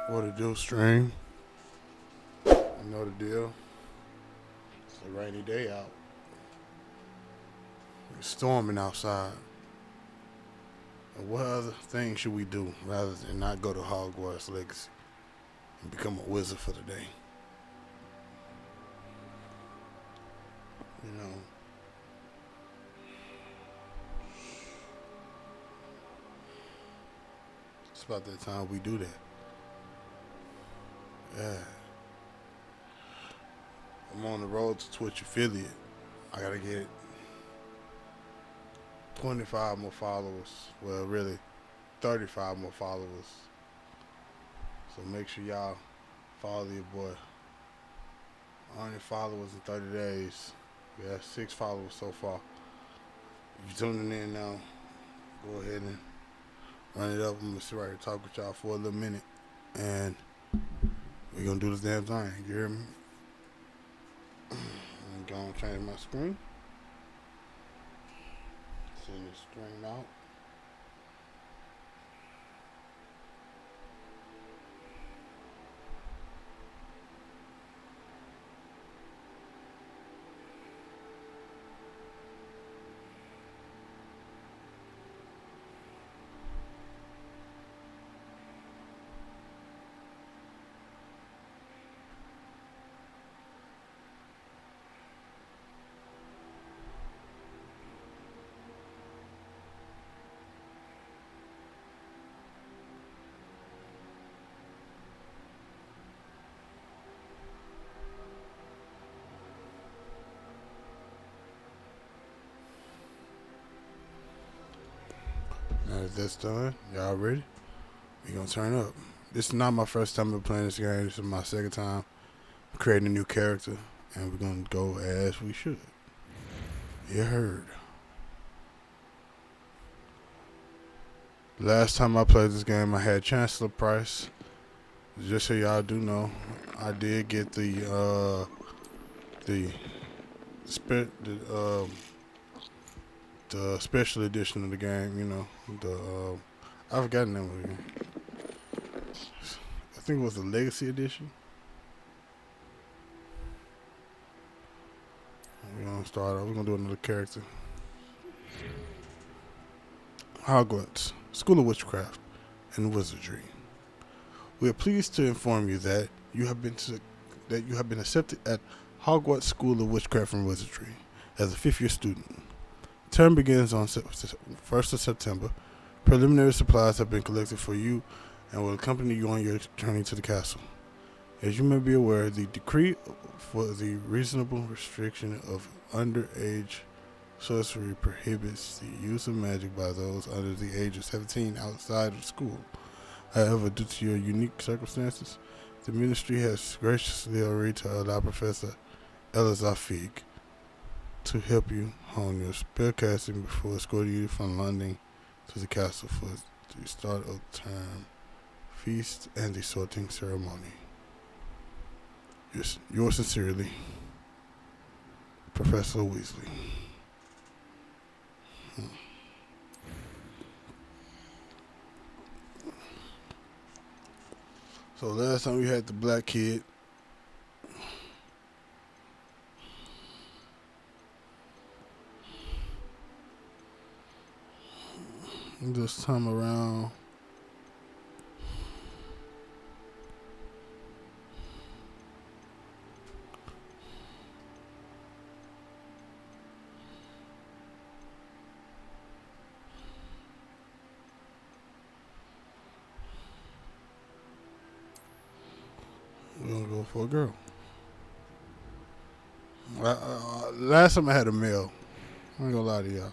What to do, stream? I know the deal. It's a rainy day out. It's storming outside. And what other thing should we do rather than not go to Hogwarts Legacy and become a wizard for the day? You know, it's about that time we do that. Yeah. I'm on the road to Twitch affiliate. I gotta get 25 more followers. Well, really, 35 more followers. So make sure y'all follow your boy. 100 followers in 30 days. We have 6 followers so far. If you're tuning in now, go ahead and run it up. I'm gonna sit right here talk with y'all for a little minute, and we're gonna do this damn thing. You hear me? I'm gonna change my screen. Send this screen out. Now that that's done, y'all ready? We gonna turn up. This is not my first time playing this game. This is my second time creating a new character, and we're gonna go as we should. You heard. Last time I played this game, I had Chancellor Price. Just so y'all do know, I did get the the special edition of the game. You know, I forgot the name of the game. I think it was the Legacy edition. We're gonna start off. We're gonna do another character. Hogwarts, School of Witchcraft and Wizardry. We are pleased to inform you that you have been accepted at Hogwarts School of Witchcraft and Wizardry as a fifth-year student. Term begins on 1st of September. Preliminary supplies have been collected for you and will accompany you on your journey to the castle. As you may be aware, the decree for the reasonable restriction of underage sorcery prohibits the use of magic by those under the age of 17 outside of school. However, due to your unique circumstances, the ministry has graciously agreed to allow Professor Elazafig to help you hone your spellcasting before escorting you from London to the castle for the start of the term feast and the sorting ceremony. Yours sincerely, Professor Weasley. So last time we had the black kid. This time around, we're gonna go for a girl. Last time I had a male. I ain't gonna lie to y'all.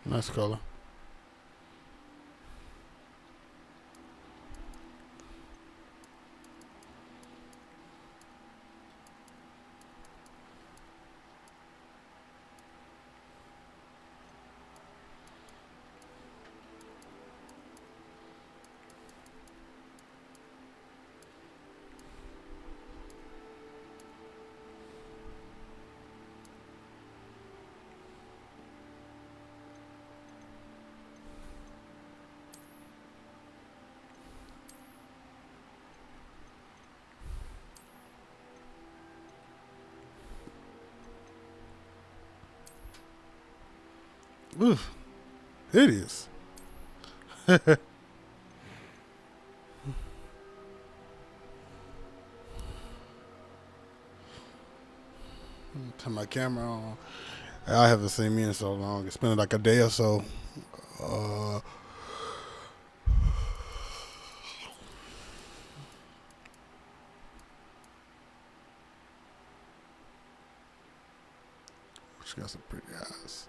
Nice color. Oof. Hideous. Turn my camera on. I haven't seen me in so long. It's been like a day or so. Uh, she got some pretty eyes.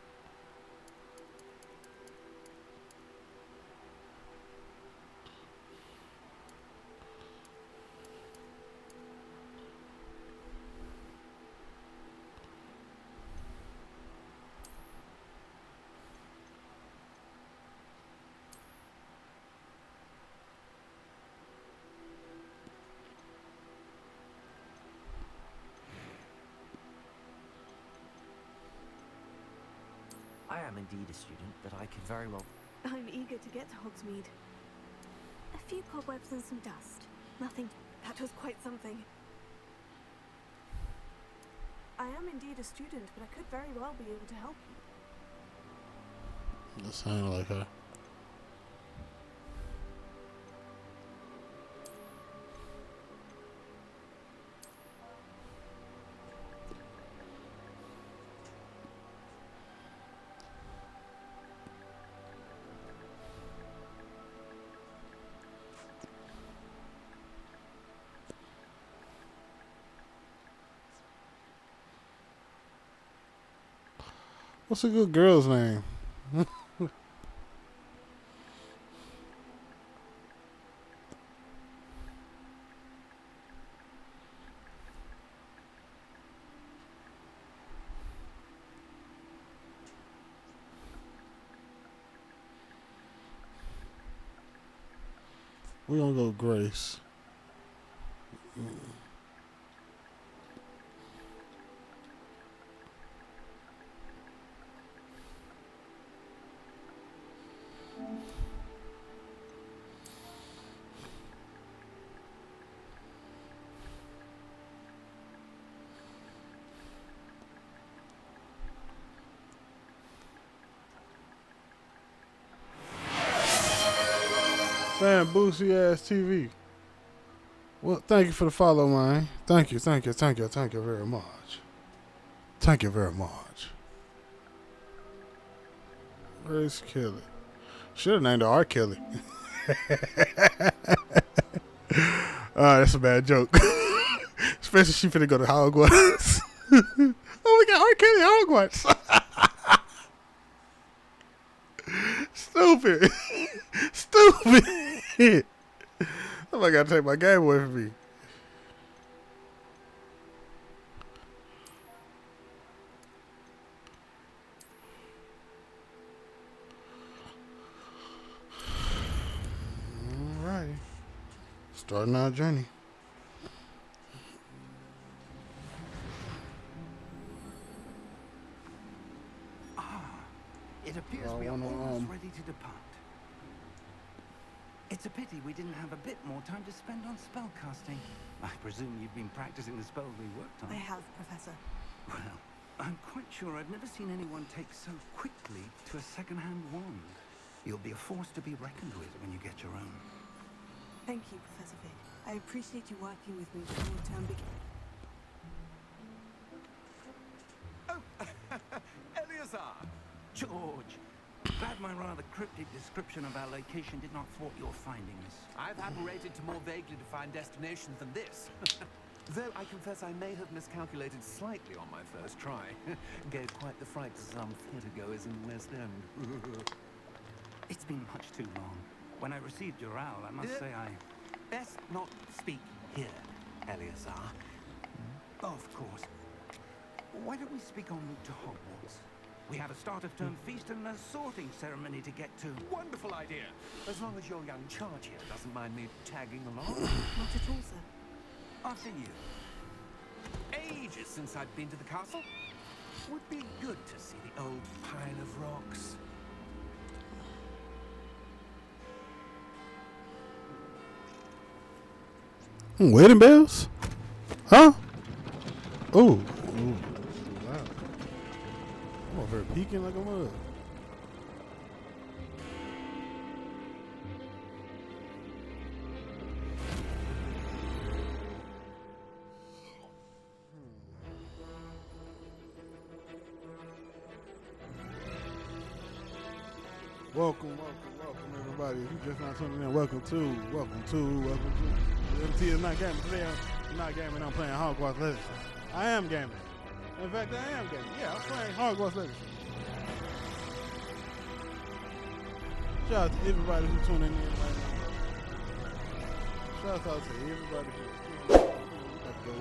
I am indeed a student, but I could very well... I'm eager to get to Hogsmeade. A few cobwebs and some dust. Nothing. That was quite something. I am indeed a student, but I could very well be able to help you. That sounded like her. What's a good girl's name? We're gonna go Grace. Fan Boosie ass TV. Well, thank you for the follow, man. Thank you very much. Thank you very much. Grace Kelly. Should have named her R. Kelly. That's a bad joke. Especially she finna go to Hogwarts. Oh, we got R. Kelly at Hogwarts. Stupid. Stupid. Somebody gotta take my game away from me. Alrighty. Starting our journey. It appears we are almost ready to depart. It's a pity we didn't have a bit more time to spend on spellcasting. I presume you've been practicing the spells we worked on. I have, Professor. Well, I'm quite sure I've never seen anyone take so quickly to a second-hand wand. You'll be a force to be reckoned with when you get your own. Thank you, Professor Vic. I appreciate you working with me before the term begins. Oh, Eleazar! George! Glad my rather cryptic description of our location did not thwart your findings. I've apparated to more vaguely defined destinations than this. Though I confess I may have miscalculated slightly on my first try. Gave quite the fright to some theatregoers in the West End. It's been much too long. When I received your owl, I must say I... Best not speak here, Eleazar. Of course. Why don't we speak en route to Hogwarts? We have a start-of-term feast and a sorting ceremony to get to. Wonderful idea. As long as your young charge here doesn't mind me tagging along. Not at all, sir. After you. Ages since I've been to the castle. Would be good to see the old pile of rocks. Wedding bells? Huh? Oh. Wow. I'm over here peeking like a mug. Welcome, everybody. If you just not tuning in, welcome to. MT is not gaming. Today I'm not gaming, I'm playing Hogwarts Legacy. I am gaming. In fact, I am gaming. Yeah, I'm playing Hogwarts Legacy. Shout out to everybody who's tuning in right now. Shout out to everybody who's tuning in. We got to go in.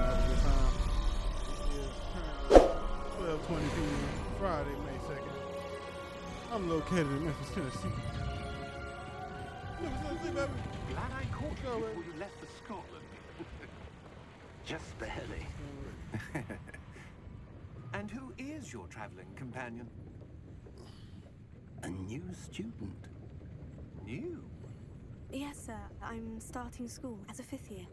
Have a good time. It's 12:20 p.m. Friday, May 2nd. I'm located in Memphis, Tennessee. Memphis, Tennessee, baby. Glad I caught you Go, before you left for Scotland. Just barely. And who is your traveling companion? A new student. New? Yes, sir. I'm starting school as a 5th year.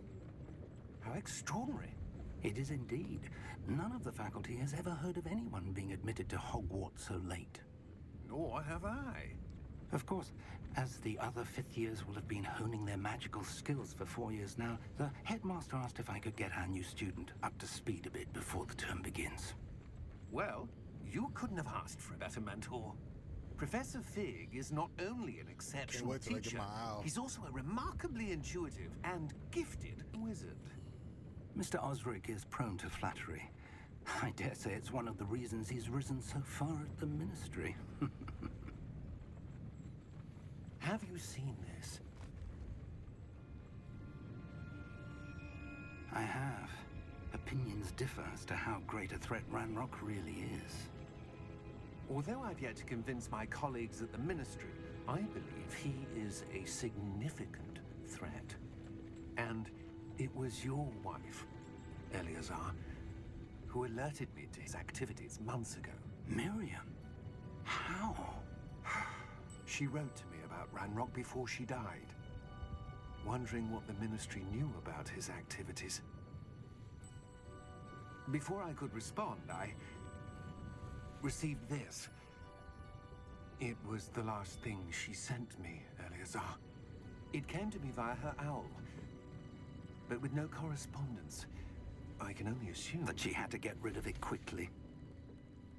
How extraordinary. It is indeed. None of the faculty has ever heard of anyone being admitted to Hogwarts so late. Nor have I. Of course, as the other 5th years will have been honing their magical skills for 4 years now, the headmaster asked if I could get our new student up to speed a bit before the term begins. Well, you couldn't have asked for a better mentor. Professor Fig is not only an exceptional wait till I get teacher, my owl. he's also a remarkably intuitive and gifted wizard. Mr. Osric is prone to flattery. I dare say it's one of the reasons he's risen so far at the ministry. Have you seen this? I have. Opinions differ as to how great a threat Ranrock really is. Although I've yet to convince my colleagues at the ministry, I believe he is a significant threat. And it was your wife, Eleazar, who alerted me to his activities months ago. Miriam? How? She wrote to me about Ranrock before she died, wondering what the ministry knew about his activities. Before I could respond, I received this. It was the last thing she sent me, Eleazar. It came to me via her owl, but with no correspondence. I can only assume That she had to get rid of it quickly.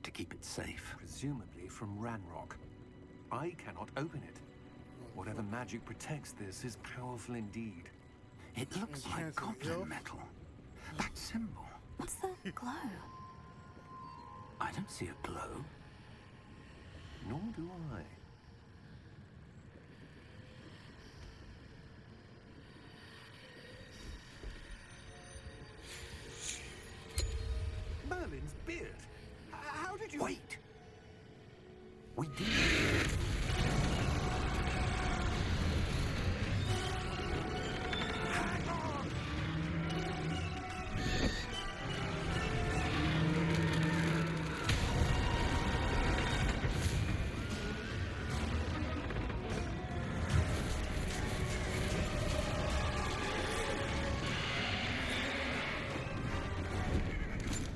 To keep it safe. presumably from Ranrock. I cannot open it. Whatever magic protects this is powerful indeed. It looks like Enchanted goblin elf? metal. That symbol. What's the glow? I don't see a glow. Nor do I. Merlin's beard. How did you... Wait! We did. Hang on!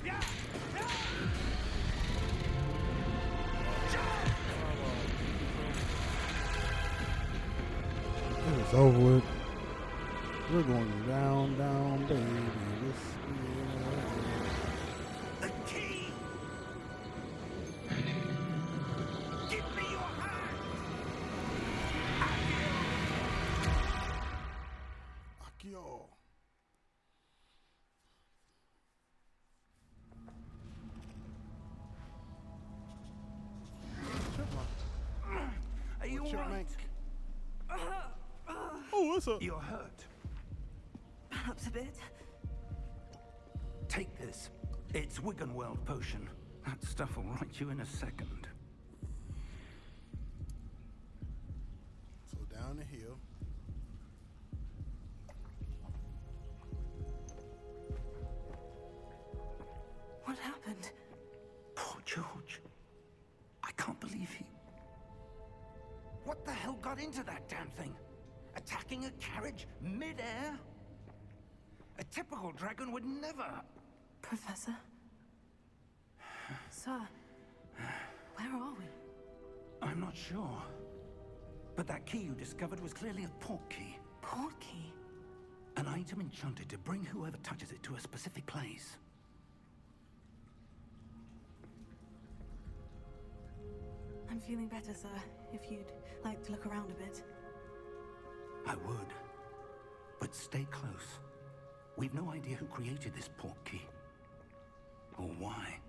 Yeah! Yeah! It's over with. We're going down, baby. The key! Give me your hand! Mank. Oh, what's up? You're hurt. Perhaps a bit. Take this. It's Wiggenweld potion. That stuff will right you in a second. So down the hill. What happened? Poor George. I can't believe he... What the hell got into that damn thing? Attacking a carriage mid-air? A typical dragon would never... Professor? Sir, where are we? I'm not sure. But that key you discovered was clearly a port key. Port key? An item enchanted to bring whoever touches it to a specific place. I'm feeling better, sir. If you'd like to look around a bit. I would. But stay close. We've no idea who created this port key. Or why.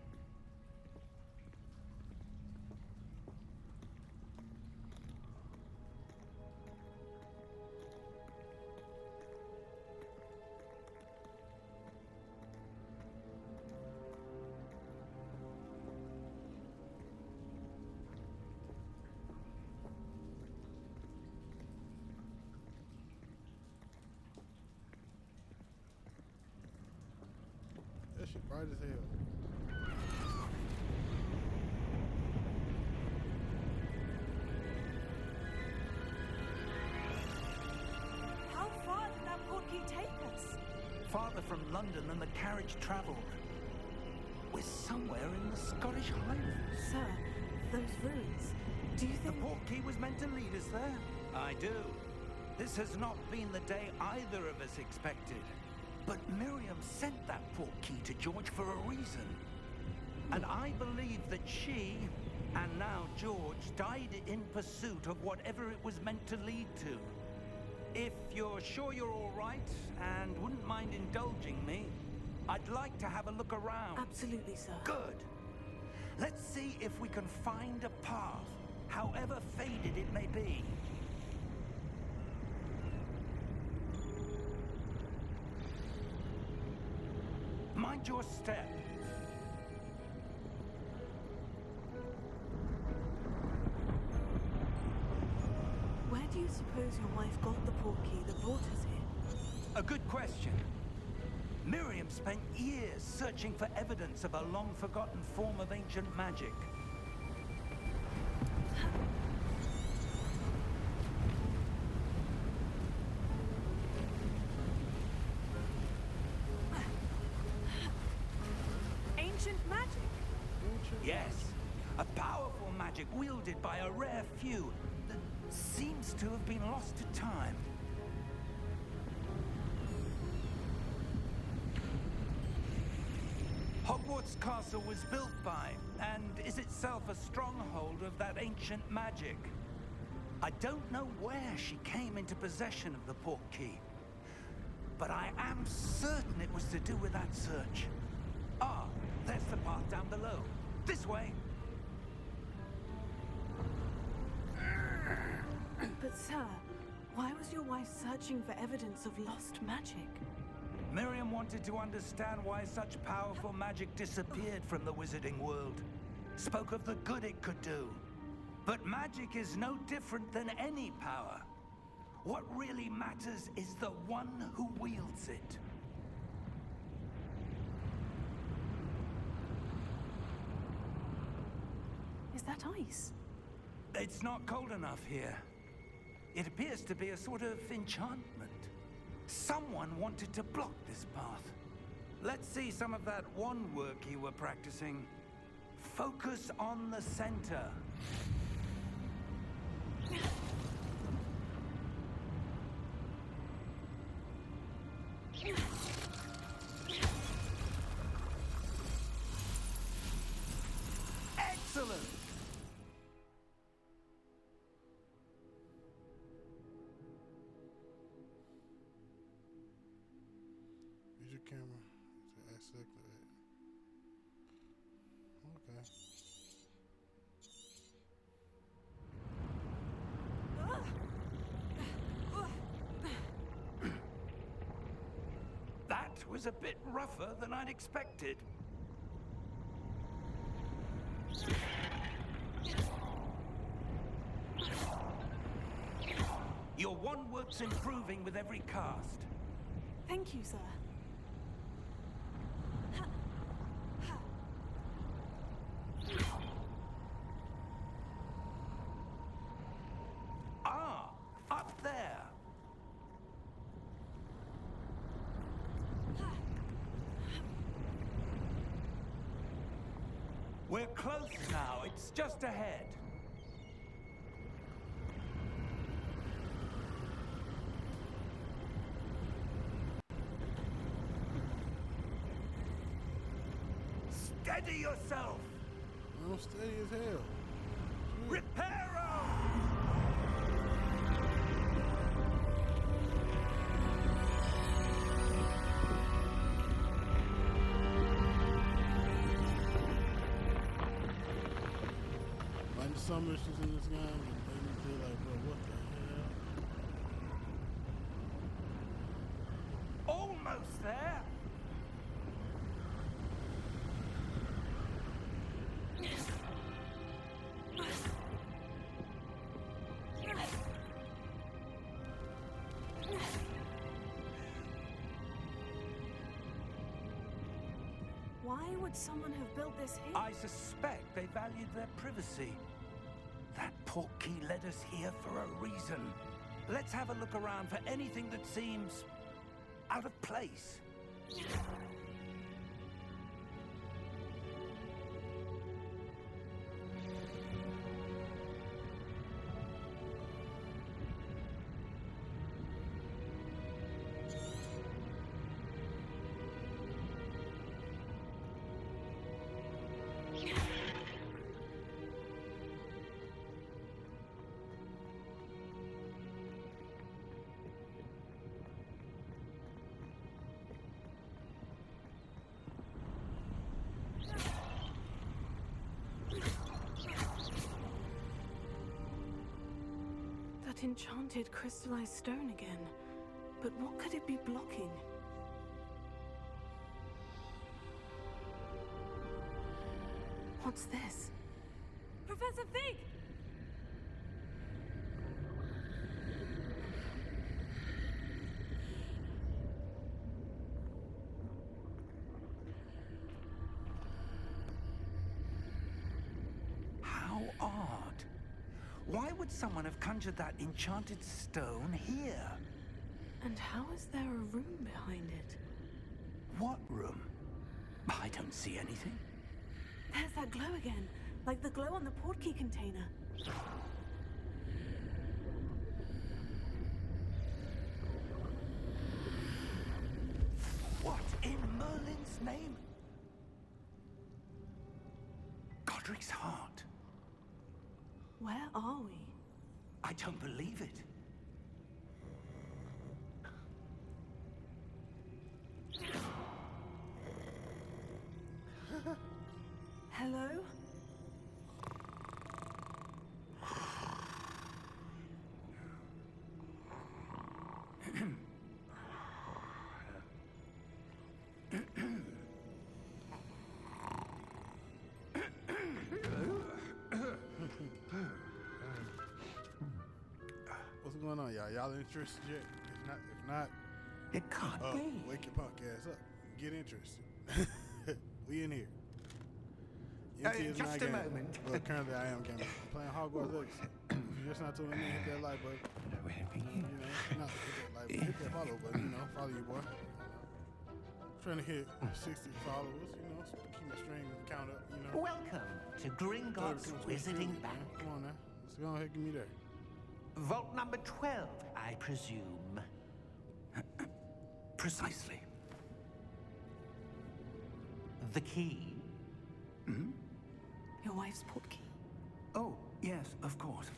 That shit bright as hell. How far did that port key take us? Farther from London than the carriage travelled. We're somewhere in the Scottish Highlands. Sir, those ruins. Do you The think... port key was meant to lead us there? I do. This has not been the day either of us expected. But Miriam sent that port key to George for a reason. And I believe that she, and now George, died in pursuit of whatever it was meant to lead to. If you're sure you're all right and wouldn't mind indulging me, I'd like to have a look around. Absolutely, sir. Good. Let's see if we can find a path, however faded it may be. Mind your step. Where do you suppose your wife got the port key that brought us here? A good question. Miriam spent years searching for evidence of a long-forgotten form of ancient magic. Ancient magic? Yes, a powerful magic wielded by a rare few that seems to have been lost to time. Hogwarts Castle was built by, and is itself a stronghold of that ancient magic. I don't know where she came into possession of the port key, but I am certain it was to do with that search. Ah, there's the path down below. This way. But sir, why was your wife searching for evidence of lost magic? Miriam wanted to understand why such powerful magic disappeared from the wizarding world. Spoke of the good it could do. But magic is no different than any power. What really matters is the one who wields it. Is that ice? It's not cold enough here. It appears to be a sort of enchantment. Someone wanted to block this path. Let's see some of that wand work you were practicing. Focus on the center. Excellent! Use your camera to accelerate. Okay. was a bit rougher than I'd expected. Your wand work's improving with every cast. Thank you, sir. Ah, up there. We're close now. It's just ahead. Steady yourself! I'm steady as hell. Reparo! Like some issues in this game and made me feel like, bro, what the hell? Almost there. Why would someone have built this here? I suspect they valued their privacy. That portkey led us here for a reason. Let's have a look around for anything that seems out of place. That enchanted crystallized stone again. But what could it be blocking? What's this? Professor Fig! How odd. Why would someone have conjured that enchanted stone here? And how is there a room behind it? What room? I don't see anything. There's that glow again, like the glow on the portkey container. What in Merlin's name? Godric's heart. Where are we? I don't believe it. Hello? What's going on, y'all? Y'all interested yet? If not, It can't be. wake your punk ass up. Get interested. We in here. Just a moment. Well, currently I am gaming. I'm playing Hogwarts Legacy. If you're just not tuning in, hit that like button. You know, not hit that like button, hit that follow button. You know, follow your boy. Trying to hit 60 followers. You know, keep my string count up. You know. Welcome to Gringotts Wizarding Bank. Come on now. Let's go ahead and give me there. Vault number 12, I presume. Precisely. The key. Your wife's portkey. Oh, yes, of course.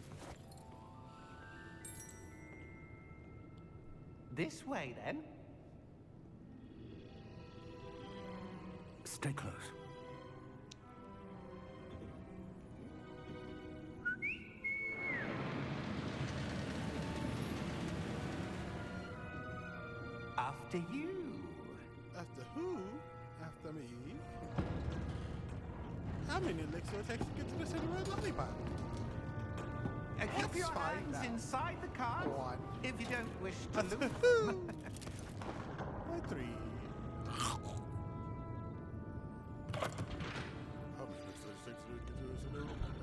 This way, then. Stay close. After you. That's How many elixir it takes to get to the city red lollipop? Keep Let's your find hands out. inside the cart Go on. if you don't wish to lose. By 3. How many elixir it takes to get to the city red lollipop?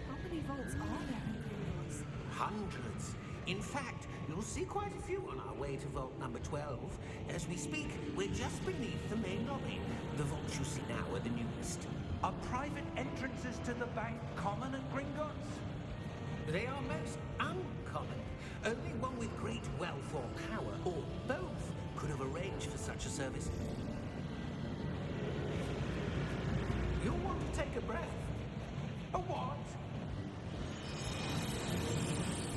How many vaults are there in Gringotts? Hundreds. In fact, you'll see quite a few on our way to vault number 12. As we speak, we're just beneath the main lobby. The vaults you see now are the newest. Are private entrances to the bank common at Gringotts? They are most uncommon. Only one with great wealth or power, or both, could have arranged for such a service. You'll want to take a breath. A what?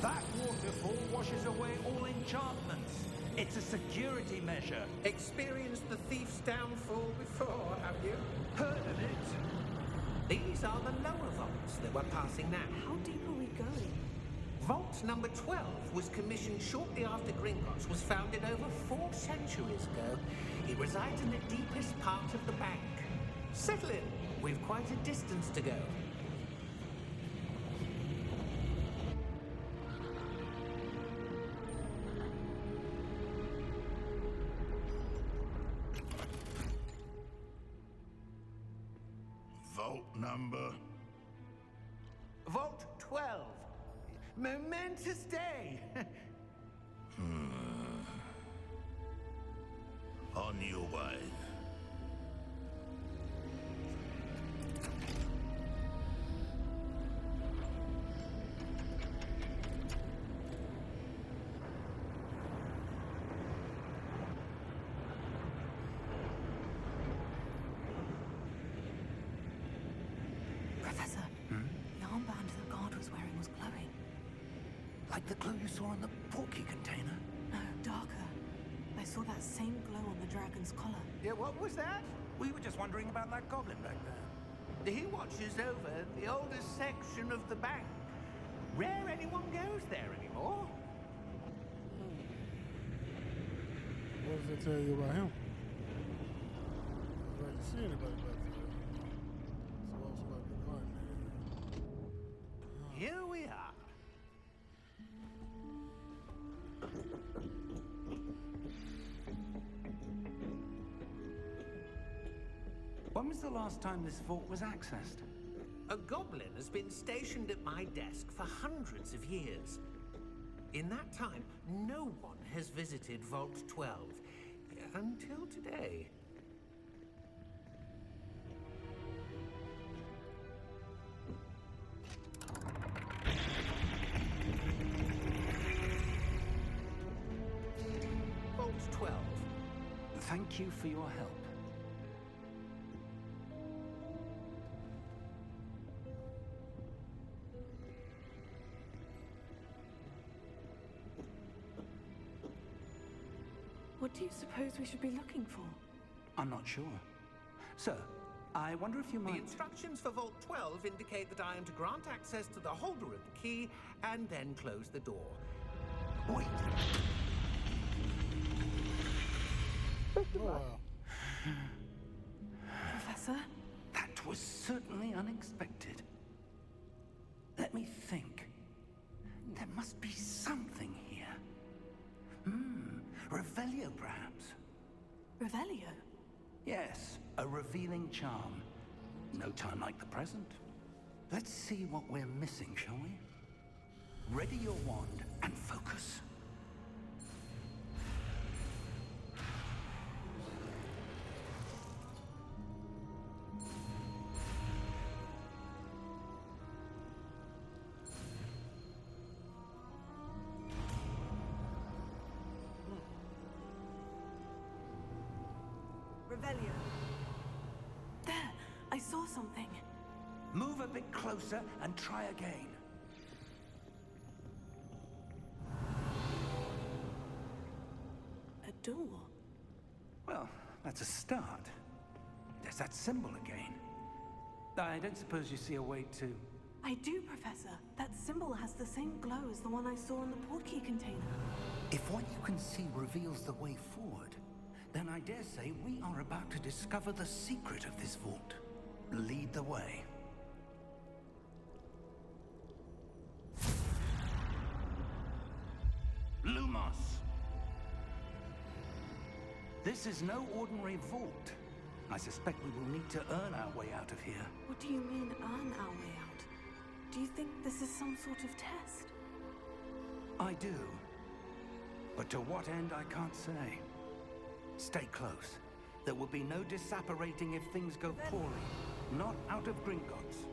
That waterfall washes away all enchantments. It's a security measure. Experienced the thief's downfall before, have you? Heard of it? These are the lower vaults that we're passing now. How deep are we going? Vault number 12 was commissioned shortly after Gringotts was founded over 4 centuries ago. It resides in the deepest part of the bank. Settle in. We've quite a distance to go. Vault number. Vault 12. Momentous day. On your way. Professor, the armband the guard was wearing was glowing. Like the glow you saw in the portkey container? No, darker. I saw that same glow on the dragon's collar. Yeah, what was that? We were just wondering about that goblin back there. He watches over the oldest section of the bank. Rare anyone goes there anymore. What does it tell you about him? I didn't see anybody back there. So else might be behind there. Here we are. When was the last time this vault was accessed? A goblin has been stationed at my desk for hundreds of years. In that time, no one has visited Vault 12 until today. Vault 12. Thank you for your help. What do you suppose we should be looking for? I'm not sure. Sir, I wonder if you The might... instructions for Vault 12 indicate that I am to grant access to the holder of the key and then close the door. Wait! Oh, wow. Professor? That was certainly unexpected. Let me think. There must be something here. Revelio, perhaps. Revelio? Yes, a revealing charm. No time like the present. Let's see what we're missing, shall we? Ready your wand and focus. Revelio. There! I saw something. Move a bit closer and try again. A door. Well, that's a start. There's that symbol again. I don't suppose you see a way to... I do, Professor. That symbol has the same glow as the one I saw in the portkey container. If what you can see reveals the way forward, Then I dare say we are about to discover the secret of this vault. Lead the way. Lumos! This is no ordinary vault. I suspect we will need to earn our way out of here. What do you mean, earn our way out? Do you think this is some sort of test? I do. But to what end, I can't say. Stay close. There will be no disapparating if things go poorly. Not out of Gringotts.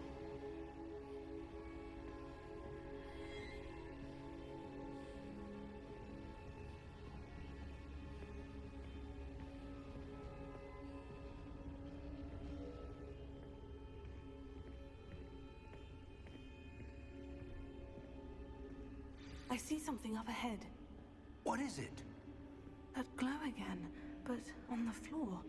I see something up ahead. What is it? That glow again, but on the floor.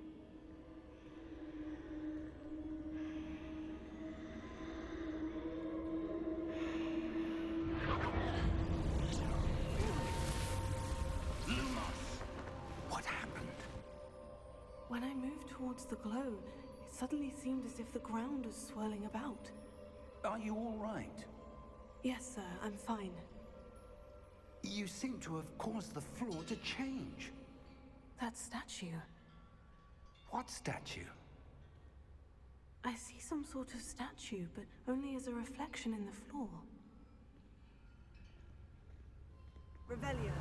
Lumos! What happened? When I moved towards the glow, it suddenly seemed as if the ground was swirling about. Are you all right? Yes, sir, I'm fine. You seem to have caused the floor to change. That statue. What statue? I see some sort of statue, but only as a reflection in the floor. Revelio.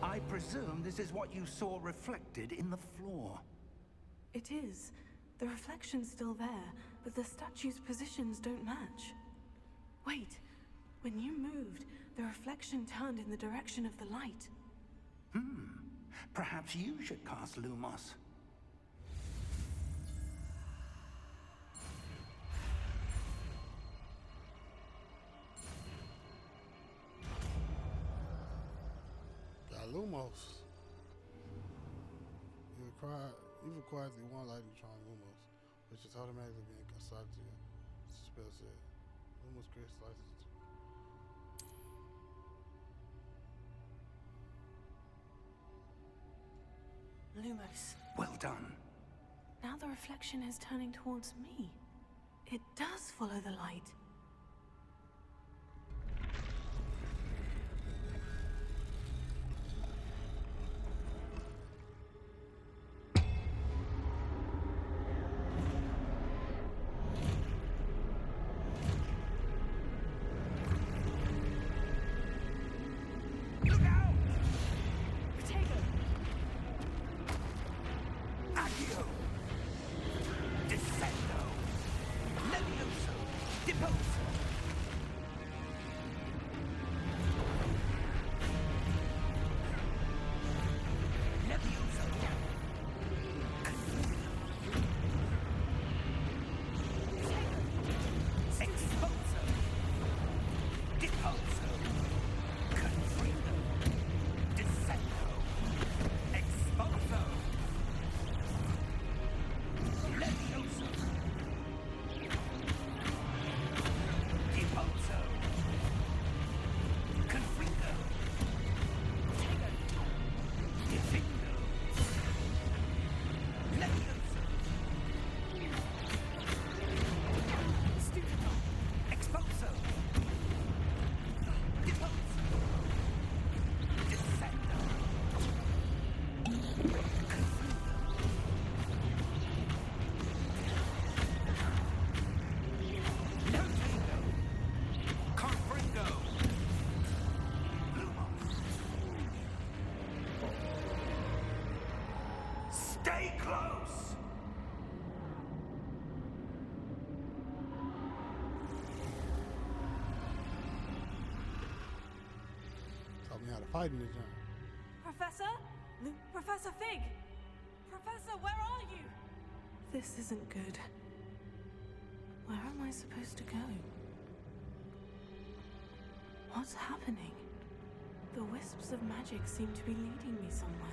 I presume this is what you saw reflected in the floor. It is. The reflection's still there, but the statue's positions don't match. Wait. When you moved, the reflection turned in the direction of the light. Perhaps you should cast Lumos. Got Lumos. You've acquired the one light neutron Lumos, which is automatically being assigned to you. Spell said. Lumos creates license. Lumos. Well done. Now the reflection is turning towards me. It does follow the light. Look out! Protego! Accio! Descendo! Levioso! Deposo! Levioso! Exposo! Deposo! Confrido! Descendo! Exposo! Levioso! Deposo! Confrido! Defindo! Levioso! Stupido! Exposo! Deposo! Descendo! Nintendo! Confringo! Lumos! Stay close! Taught me how to fight in this genre. Professor? Professor Fig! Professor, where are you? This isn't good. Where am I supposed to go? What's happening? The wisps of magic seem to be leading me somewhere.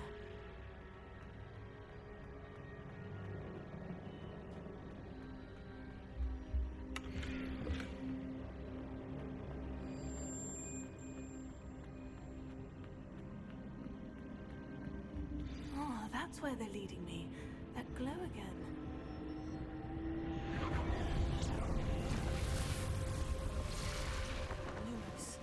Oh, that's where they're leading me. That glow again. Lumos.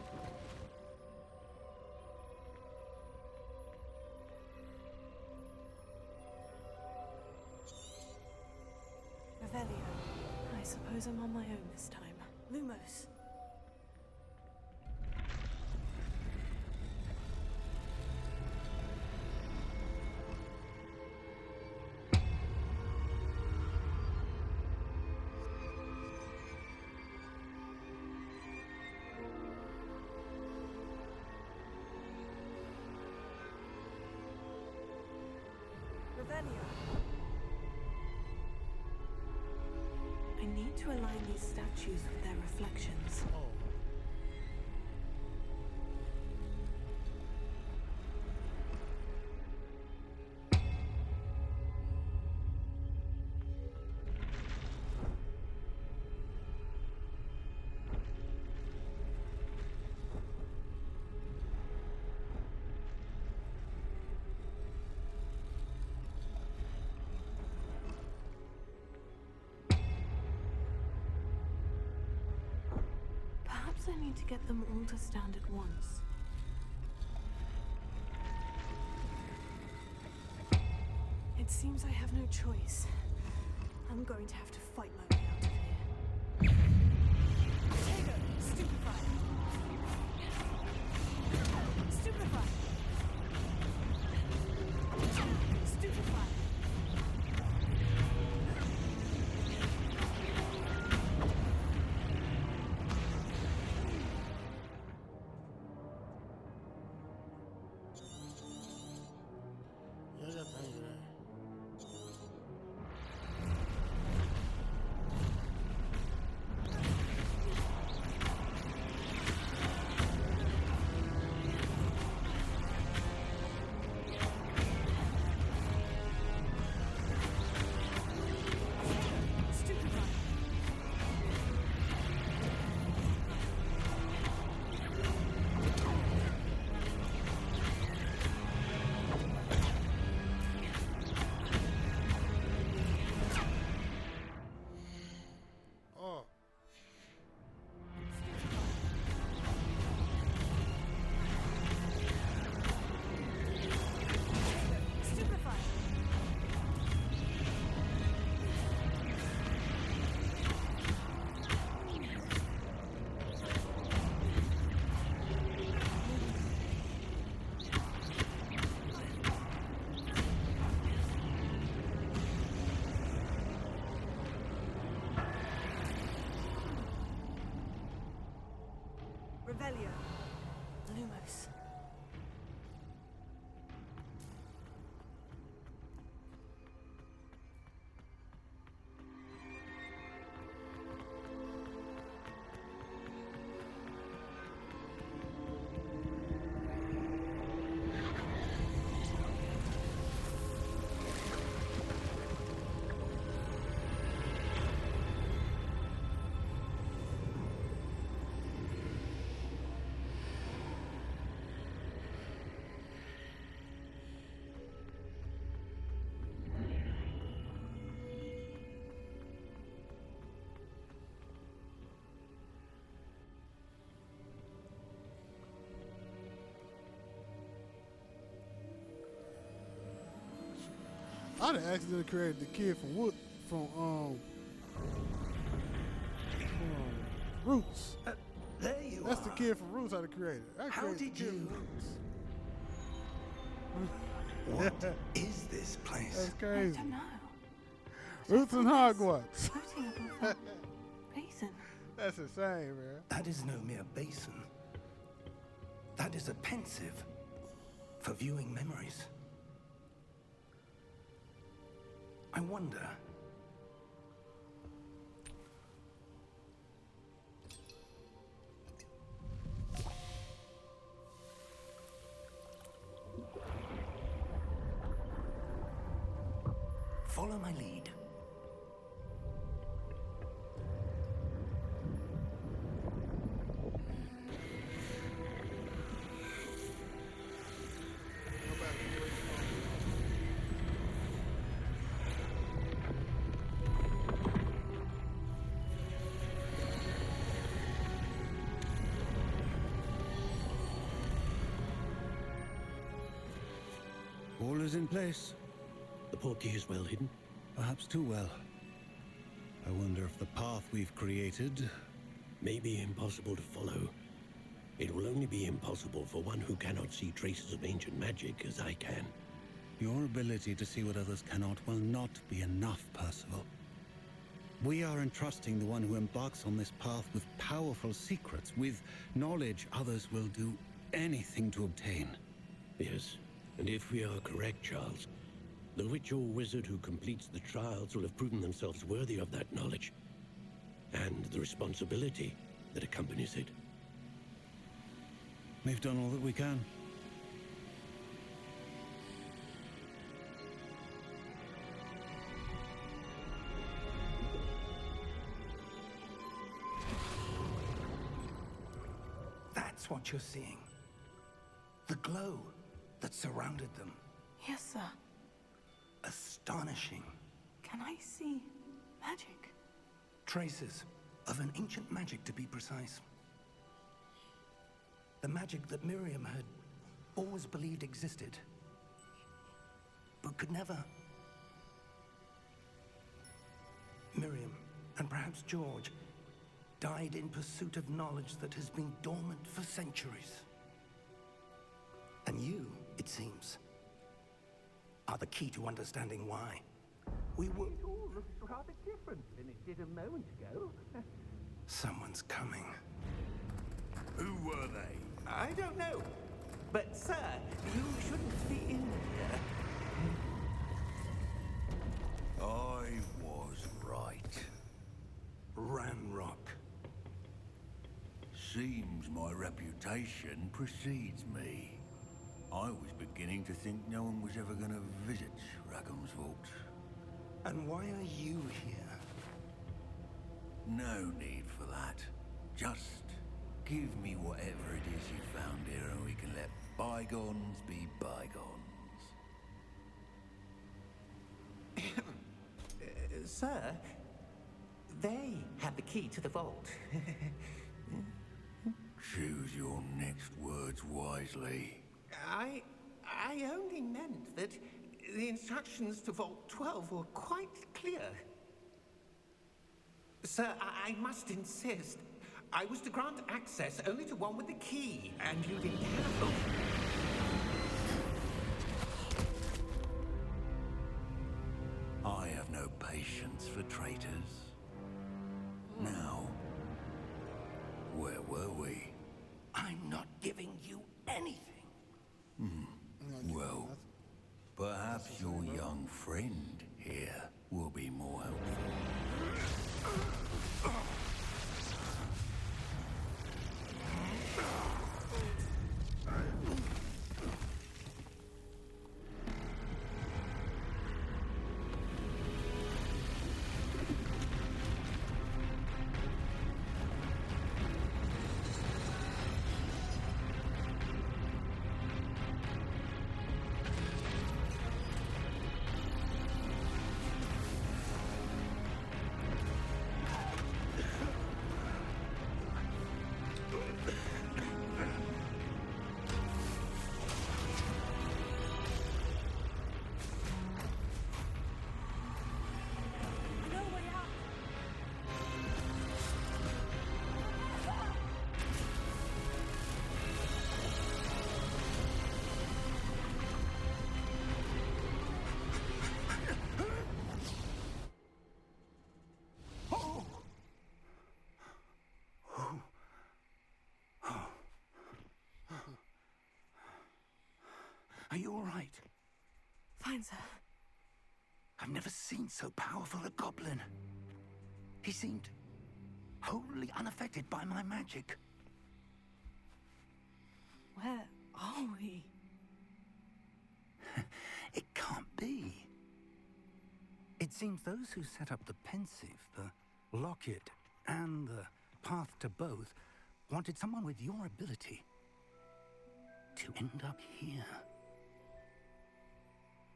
Revelio. I suppose I'm on my own this time. Lumos. Revelio. I need to align these statues with their reflections. Oh. Perhaps I need to get them all to stand at once. It seems I have no choice. I'm going to have to fight my way out of here. Tego, stupefy! Stupefy! Stupefy! Yeah, I got the hang of that. Stupefy! Oh. Stupefy! Revelio. Lumos. I done accidentally created the kid from Roots. There you That's are. the kid from Roots I done created. I How created did the kid you- from Roots. What is this place? That's I crazy. don't know. Roots and Hogwarts. Floating above that basin. That's insane, man. That is no mere basin. That is a pensive for viewing memories. I wonder. Follow my lead. in place. The portkey is well hidden. Perhaps too well. I wonder if the path we've created... May be impossible to follow. It will only be impossible for one who cannot see traces of ancient magic as I can. Your ability to see what others cannot will not be enough, Percival. We are entrusting the one who embarks on this path with powerful secrets, with knowledge others will do anything to obtain. Yes, and if we are correct, Charles, the witch or wizard who completes the trials will have proven themselves worthy of that knowledge, and the responsibility that accompanies it. We've done all that we can. That's what you're seeing. The glow that surrounded them. Yes, sir. Astonishing. Can I see magic? Traces of an ancient magic, to be precise. The magic that Miriam had always believed existed, but could never. Miriam, and perhaps George, died in pursuit of knowledge that has been dormant for centuries. And you, it seems, are the key to understanding why. We were... It all looks rather different than it did a moment ago. Someone's coming. Who were they? I don't know. But, sir, you shouldn't be in here. I was right. Ranrock. Seems my reputation precedes me. I was beginning to think no one was ever going to visit Rackham's vault. And why are you here? No need for that. Just give me whatever it is you found here and we can let bygones be bygones. Sir, they have the key to the vault. Choose your next words wisely. I only meant that the instructions to Vault 12 were quite clear. Sir, I must insist. I was to grant access only to one with the key, and you've been careful. I have no patience for traitors. Now, where were we? I'm not giving you anything. Well, perhaps your young friend here will be more helpful. No way out. Are you all right? Fine, sir. I've never seen so powerful a goblin. He seemed wholly unaffected by my magic. Where are we? It can't be. It seems those who set up the pensive, the locket, and the path to both wanted someone with your ability to end up here.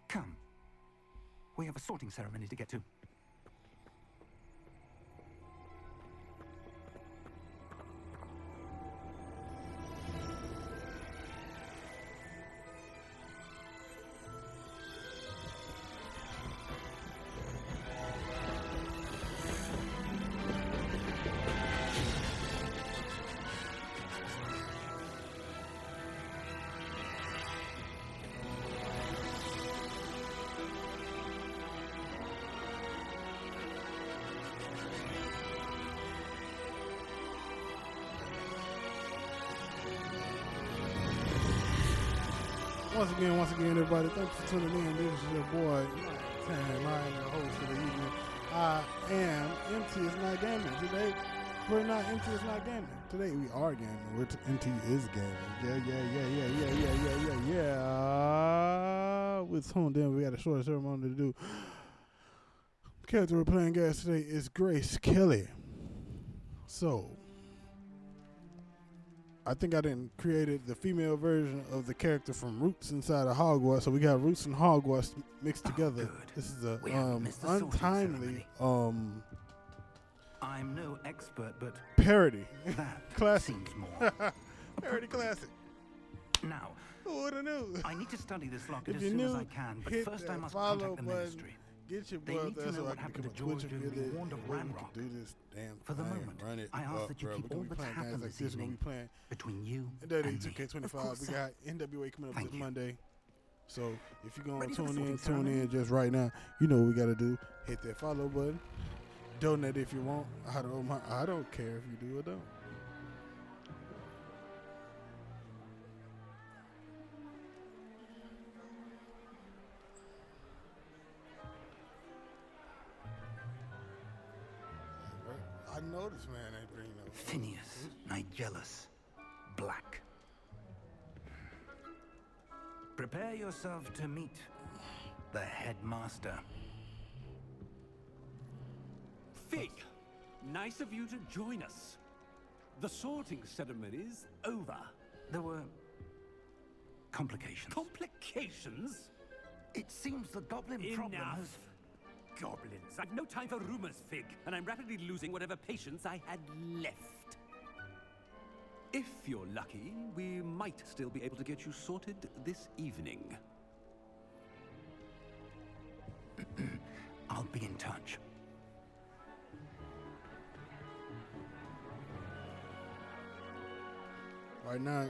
Come. We have a sorting ceremony to get to. once again, everybody, thank you for tuning in. This is your boy, Tan. I am the host of the evening. I am MT is not gaming. Today, we're not MT is not gaming. Today, we are gaming. MT is gaming. Yeah. We're tuned in. We got a short ceremony to do. Character we're playing guys today is Grace Kelly. So, I think I didn't created the female version of the character from Roots inside of Hogwarts, so we got Roots and Hogwarts mixed together. Good. This is a untimely. I'm no expert, but parody. that Classic. seems more. Parody classic. Now, Who would have knew? I need to study this locket If as you soon as knew, I can, but hit first I that must follow contact the button. ministry. Get your They brother need to so know I what can happened become a to George Twitch during the affiliate. Wand of and we can Ranrock. do this damn For the thing, moment, run it I ask up, that you bro. keep We're gonna all be that's playing games happened like this this. We're gonna be evening playing between you Dirty and me. 2K25. Of course, We sir. got NWA coming up Thank this you. Monday. So if you're gonna Ready for the tune sorting in ceremony? just right now. You know what we gotta do. Hit that follow button. Donate if you want. I don't care if you do or don't. I know this man ain't bringing no. Phineas, Nigellus, Black. Prepare yourself to meet the headmaster. Fig, nice of you to join us. The sorting ceremony's over. There were complications. Complications? It seems the goblin problem has... Enough. Goblins. I've no time for rumors, Fig, and I'm rapidly losing whatever patience I had left. If you're lucky, we might still be able to get you sorted this evening. I'll be in touch. Right now,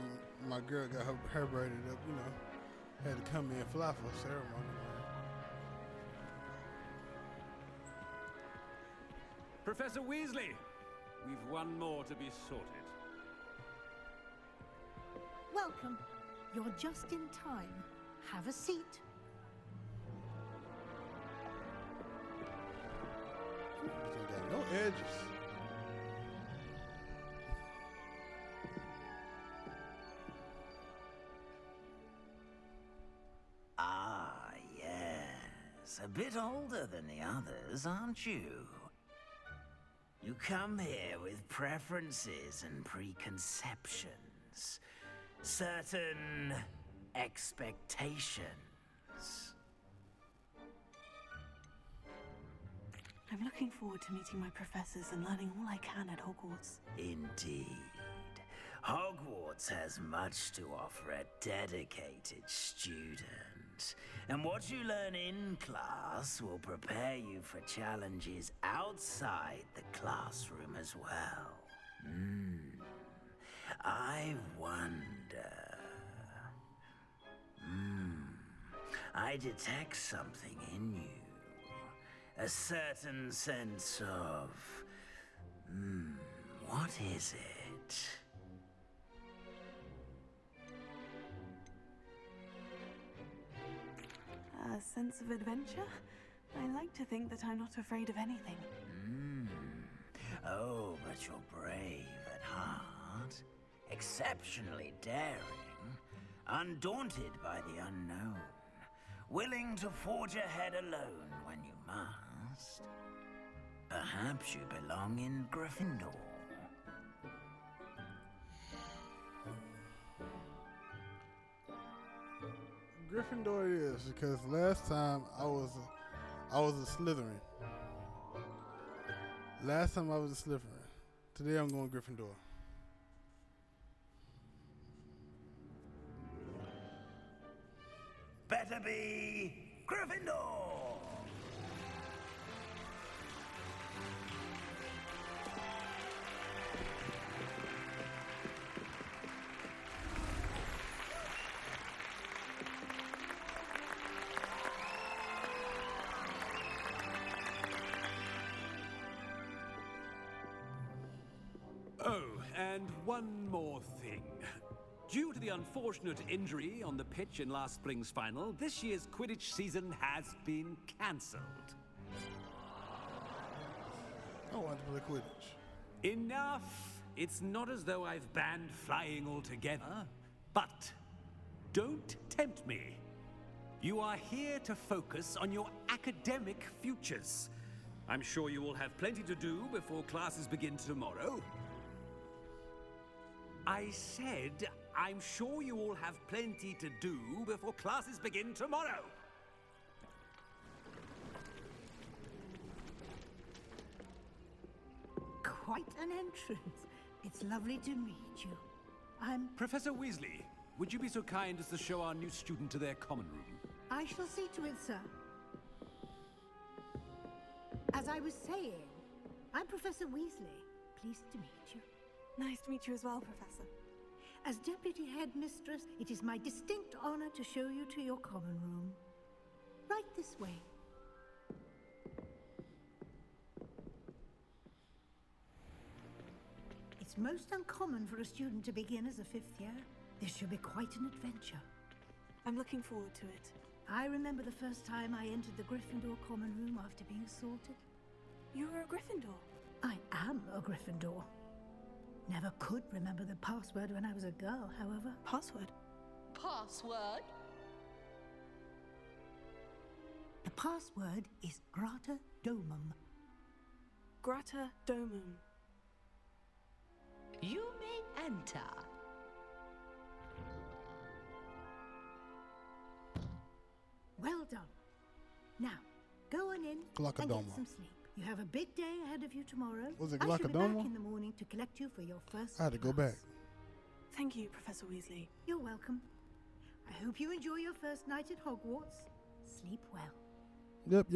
my girl got her hair braided up, you know. Had to come in fly for a ceremony, man. Professor Weasley, we've one more to be sorted. Welcome. You're just in time. Have a seat. This ain't got no edges. Ah, yes. A bit older than the others, aren't you? You come here with preferences and preconceptions. Certain expectations. I'm looking forward to meeting my professors and learning all I can at Hogwarts. Indeed. Hogwarts has much to offer a dedicated student. And what you learn in class will prepare you for challenges outside the classroom as well. I wonder... I detect something in you. A certain sense of... what is it? A sense of adventure? I like to think that I'm not afraid of anything. Oh, but you're brave at heart. Exceptionally daring. Undaunted by the unknown. Willing to forge ahead alone when you must. Perhaps you belong in Gryffindor. Gryffindor it is, because last time I was a Slytherin. Last time I was a Slytherin. Today I'm going Gryffindor. Better be Gryffindor! Oh, and one more thing. Due to the unfortunate injury on the pitch in last spring's final, this year's Quidditch season has been cancelled. I want to play Quidditch. Enough! It's not as though I've banned flying altogether, but don't tempt me. You are here to focus on your academic futures. I'm sure you will have plenty to do before classes begin tomorrow. I said, I'm sure you all have plenty to do before classes begin tomorrow. Quite an entrance. It's lovely to meet you. I'm... Professor Weasley, would you be so kind as to show our new student to their common room? I shall see to it, sir. As I was saying, I'm Professor Weasley. Pleased to meet you. Nice to meet you as well, Professor. As Deputy Headmistress, it is my distinct honor to show you to your common room. Right this way. It's most uncommon for a student to begin as a fifth year. This should be quite an adventure. I'm looking forward to it. I remember the first time I entered the Gryffindor common room after being sorted. You were a Gryffindor? I am a Gryffindor. Never could remember the password when I was a girl, however. Password? Password? The password is Grata Domum. Grata Domum. You may enter. Well done. Now, go on in and get Glockadoma. some sleep. You have a big day ahead of you tomorrow. Was it I shall be back Glockadoma? in the morning to collect you for your first I had to go class. back. Thank you, Professor Weasley. You're welcome. I hope you enjoy your first night at Hogwarts. Sleep well. Yep.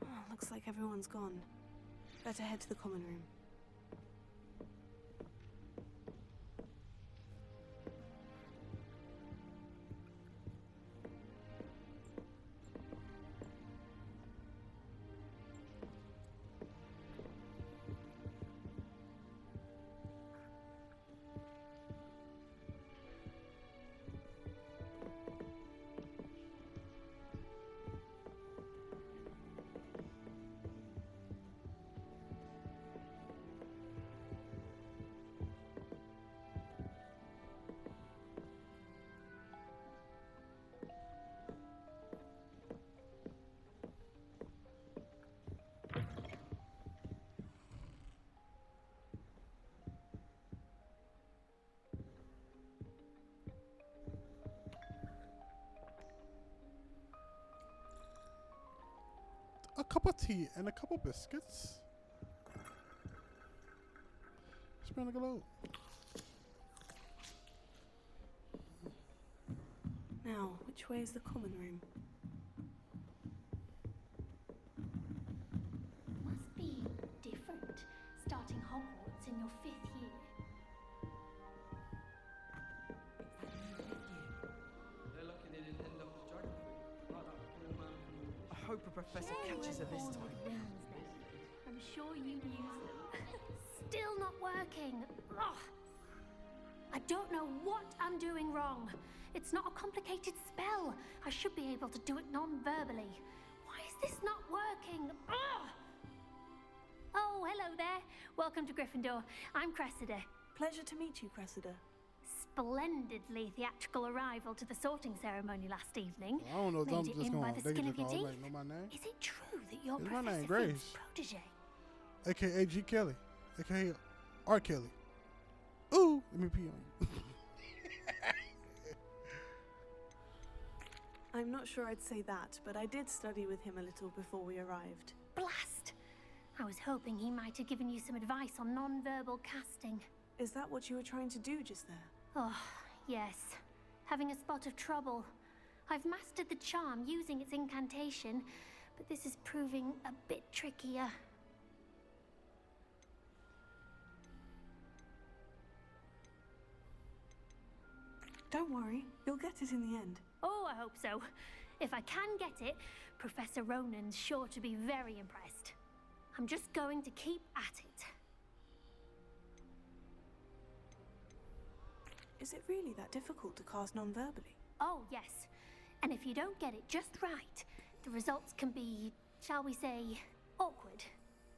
Oh, looks like everyone's gone. Better head to the common room. A cup of tea and a couple biscuits. Spin the globe. Now, which way is the common room? Must be different, starting Hogwarts in your 5th year. I hope a professor catches her this time. I'm sure you use them. Still not working. Ugh. I don't know what I'm doing wrong. It's not a complicated spell. I should be able to do it non-verbally. Why is this not working? Ugh. Oh, hello there. Welcome to Gryffindor. I'm Cressida. Pleasure to meet you, Cressida. Splendidly theatrical arrival to the sorting ceremony last evening. I don't know if Made I'm it just in by going the to skin of your teeth. know my name. Is it true that you're It's my Professor name, Fig's Grace. protege? AKA G. Kelly. AKA R. Kelly. Ooh, let me pee on you. I'm not sure I'd say that, but I did study with him a little before we arrived. Blast! I was hoping he might have given you some advice on non-verbal casting. Is that what you were trying to do just there? Oh, yes. Having a spot of trouble. I've mastered the charm using its incantation, but this is proving a bit trickier. Don't worry, you'll get it in the end. Oh, I hope so. If I can get it, Professor Ronan's sure to be very impressed. I'm just going to keep at it. Is it really that difficult to cast non-verbally? Oh, yes. And if you don't get it just right, the results can be, shall we say, awkward.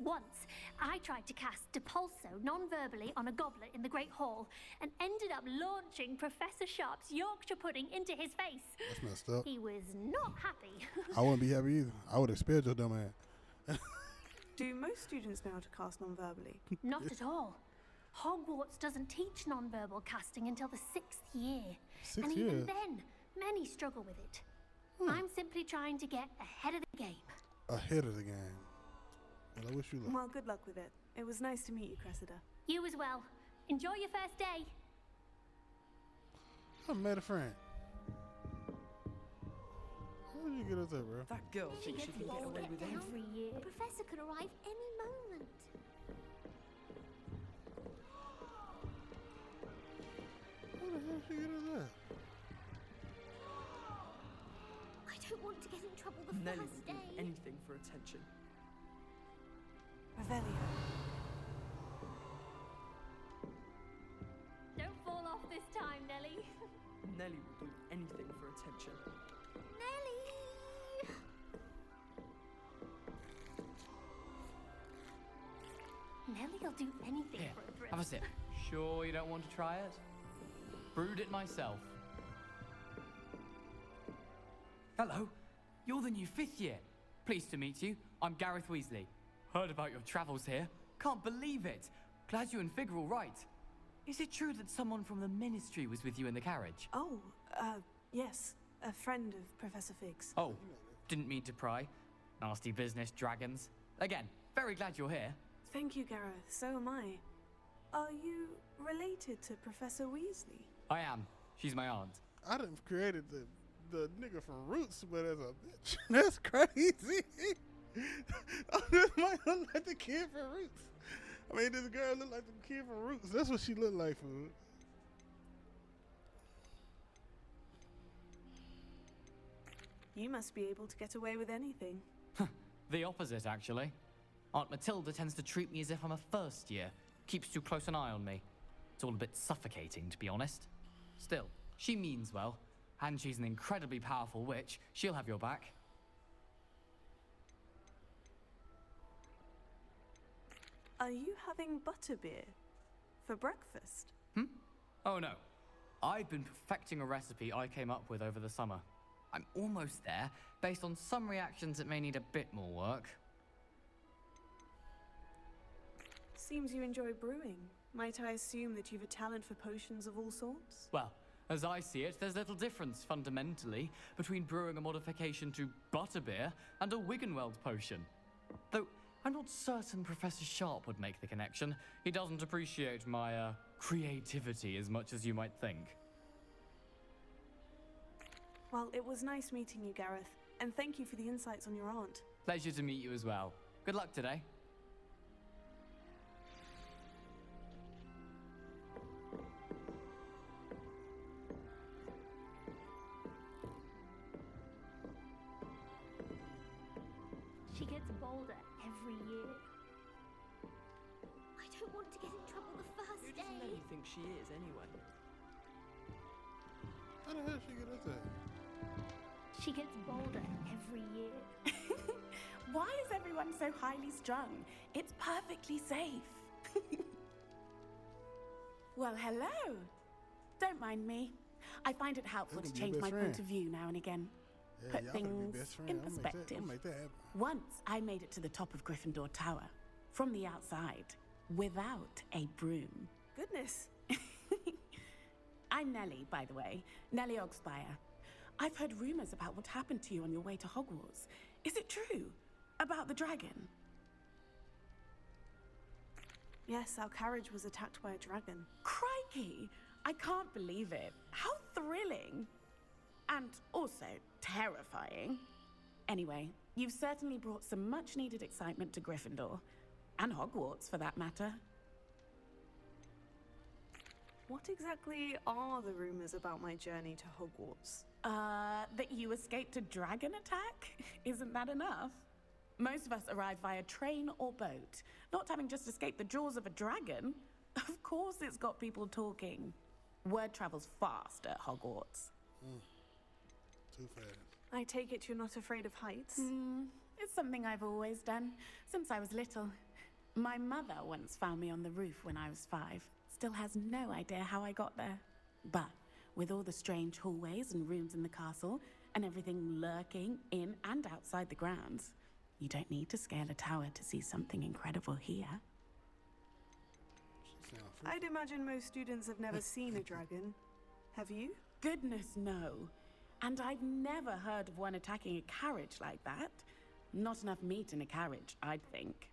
Once, I tried to cast Depulso non-verbally on a goblet in the Great Hall and ended up launching Professor Sharp's Yorkshire pudding into his face. That's messed up. He was not happy. I wouldn't be happy either. I would have spared your dumb ass. Do most students know how to cast non-verbally? Not at all. Hogwarts doesn't teach non-verbal casting until the 6th year. And even then, many struggle with it. I'm simply trying to get ahead of the game. Ahead of the game. Well, I wish you luck. Well, good luck with it. It was nice to meet you, Cressida. You as well. Enjoy your first day. I met a friend. How did you get us there, bro? That girl thinks she can get away with anything. Every year. The professor could arrive any moment. How the hell did she get us there? I don't want to get in trouble the Nelly first would do day. anything for attention. Revelio. Don't fall off this time, Nelly. Nelly will do anything for attention. Nelly! Nelly'll do anything Here, for a thrill. have a sip. Sure you don't want to try it? Brewed it myself. Hello, you're the new 5th year. Pleased to meet you. I'm Gareth Weasley. Heard about your travels here. Can't believe it. Glad you and Fig are all right. Is it true that someone from the Ministry was with you in the carriage? Oh, yes. A friend of Professor Fig's. Oh, didn't mean to pry. Nasty business, dragons. Again, very glad you're here. Thank you, Gareth. So am I. Are you related to Professor Weasley? I am. She's my aunt. I done created the nigga from Roots, but as a bitch. That's crazy. Oh, this might look like the kid from Roots. I mean, this girl look like the kid from Roots. That's what she looked like, fool. You must be able to get away with anything. The opposite, actually. Aunt Matilda tends to treat me as if I'm a first year. Keeps too close an eye on me. It's all a bit suffocating, to be honest. Still, she means well. And she's an incredibly powerful witch. She'll have your back. Are you having butterbeer for breakfast? Oh no. I've been perfecting a recipe I came up with over the summer. I'm almost there, based on some reactions that may need a bit more work. Seems you enjoy brewing. Might I assume that you've a talent for potions of all sorts? Well, as I see it, there's little difference, fundamentally, between brewing a modification to butterbeer and a Wiggenweld potion. Though, I'm not certain Professor Sharp would make the connection. He doesn't appreciate my, creativity as much as you might think. Well, it was nice meeting you, Gareth. And thank you for the insights on your aunt. Pleasure to meet you as well. Good luck today. She gets bolder every year. I don't want to get in trouble the first Who day. does Nelly think she is, anyway? How the hell did she get us there? She gets bolder every year. Why is everyone so highly strung? It's perfectly safe. Well, hello. Don't mind me. I find it helpful to change my point of view now and again. Yeah, Put y'all finna be things best friends. in I'll perspective. make that happen. Once I made it to the top of Gryffindor Tower, from the outside, without a broom. Goodness. I'm Nellie, by the way. Nellie Ogspire. I've heard rumors about what happened to you on your way to Hogwarts. Is it true? About the dragon? Yes, our carriage was attacked by a dragon. Crikey! I can't believe it. How thrilling! And also terrifying. Anyway, you've certainly brought some much-needed excitement to Gryffindor. And Hogwarts, for that matter. What exactly are the rumors about my journey to Hogwarts? That you escaped a dragon attack? Isn't that enough? Most of us arrive via train or boat, not having just escaped the jaws of a dragon. Of course it's got people talking. Word travels fast at Hogwarts. Too fast. I take it you're not afraid of heights? It's something I've always done, since I was little. My mother once found me on the roof when I was 5. Still has no idea how I got there. But with all the strange hallways and rooms in the castle, and everything lurking in and outside the grounds, you don't need to scale a tower to see something incredible here. I'd imagine most students have never seen a dragon. Have you? Goodness, no. And I've never heard of one attacking a carriage like that. Not enough meat in a carriage, I'd think.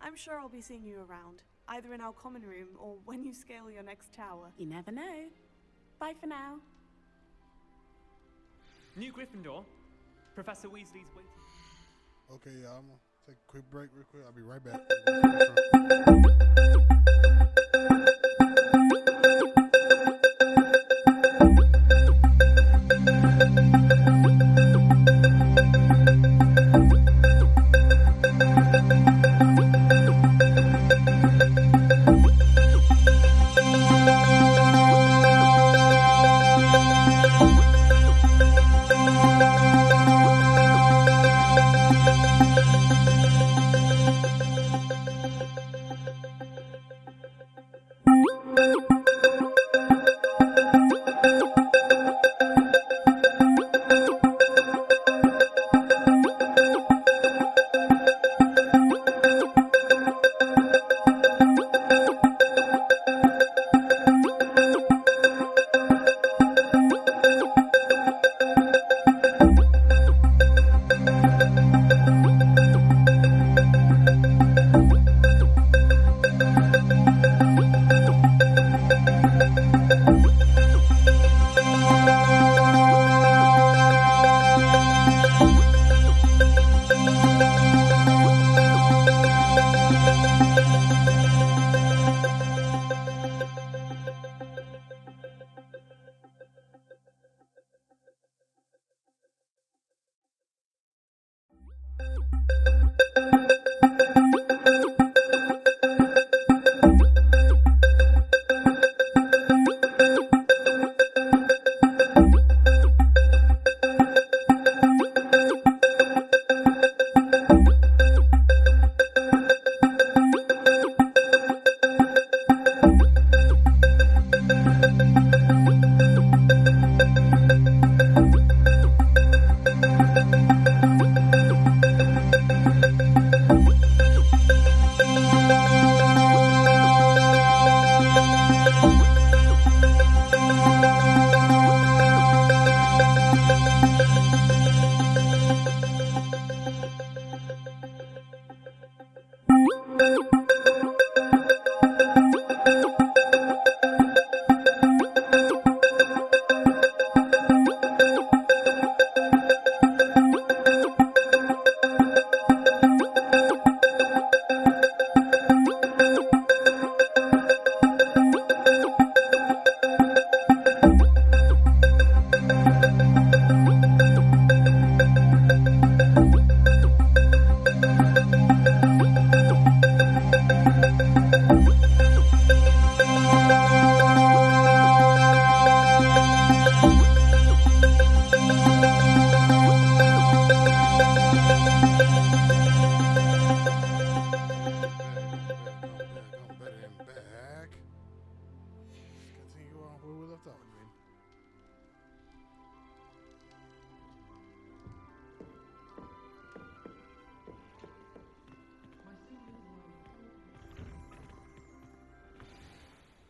I'm sure I'll be seeing you around, either in our common room or when you scale your next tower. You never know. Bye for now. New Gryffindor. Professor Weasley's waiting. Okay, y'all. I'm gonna take a quick break real quick. I'll be right back.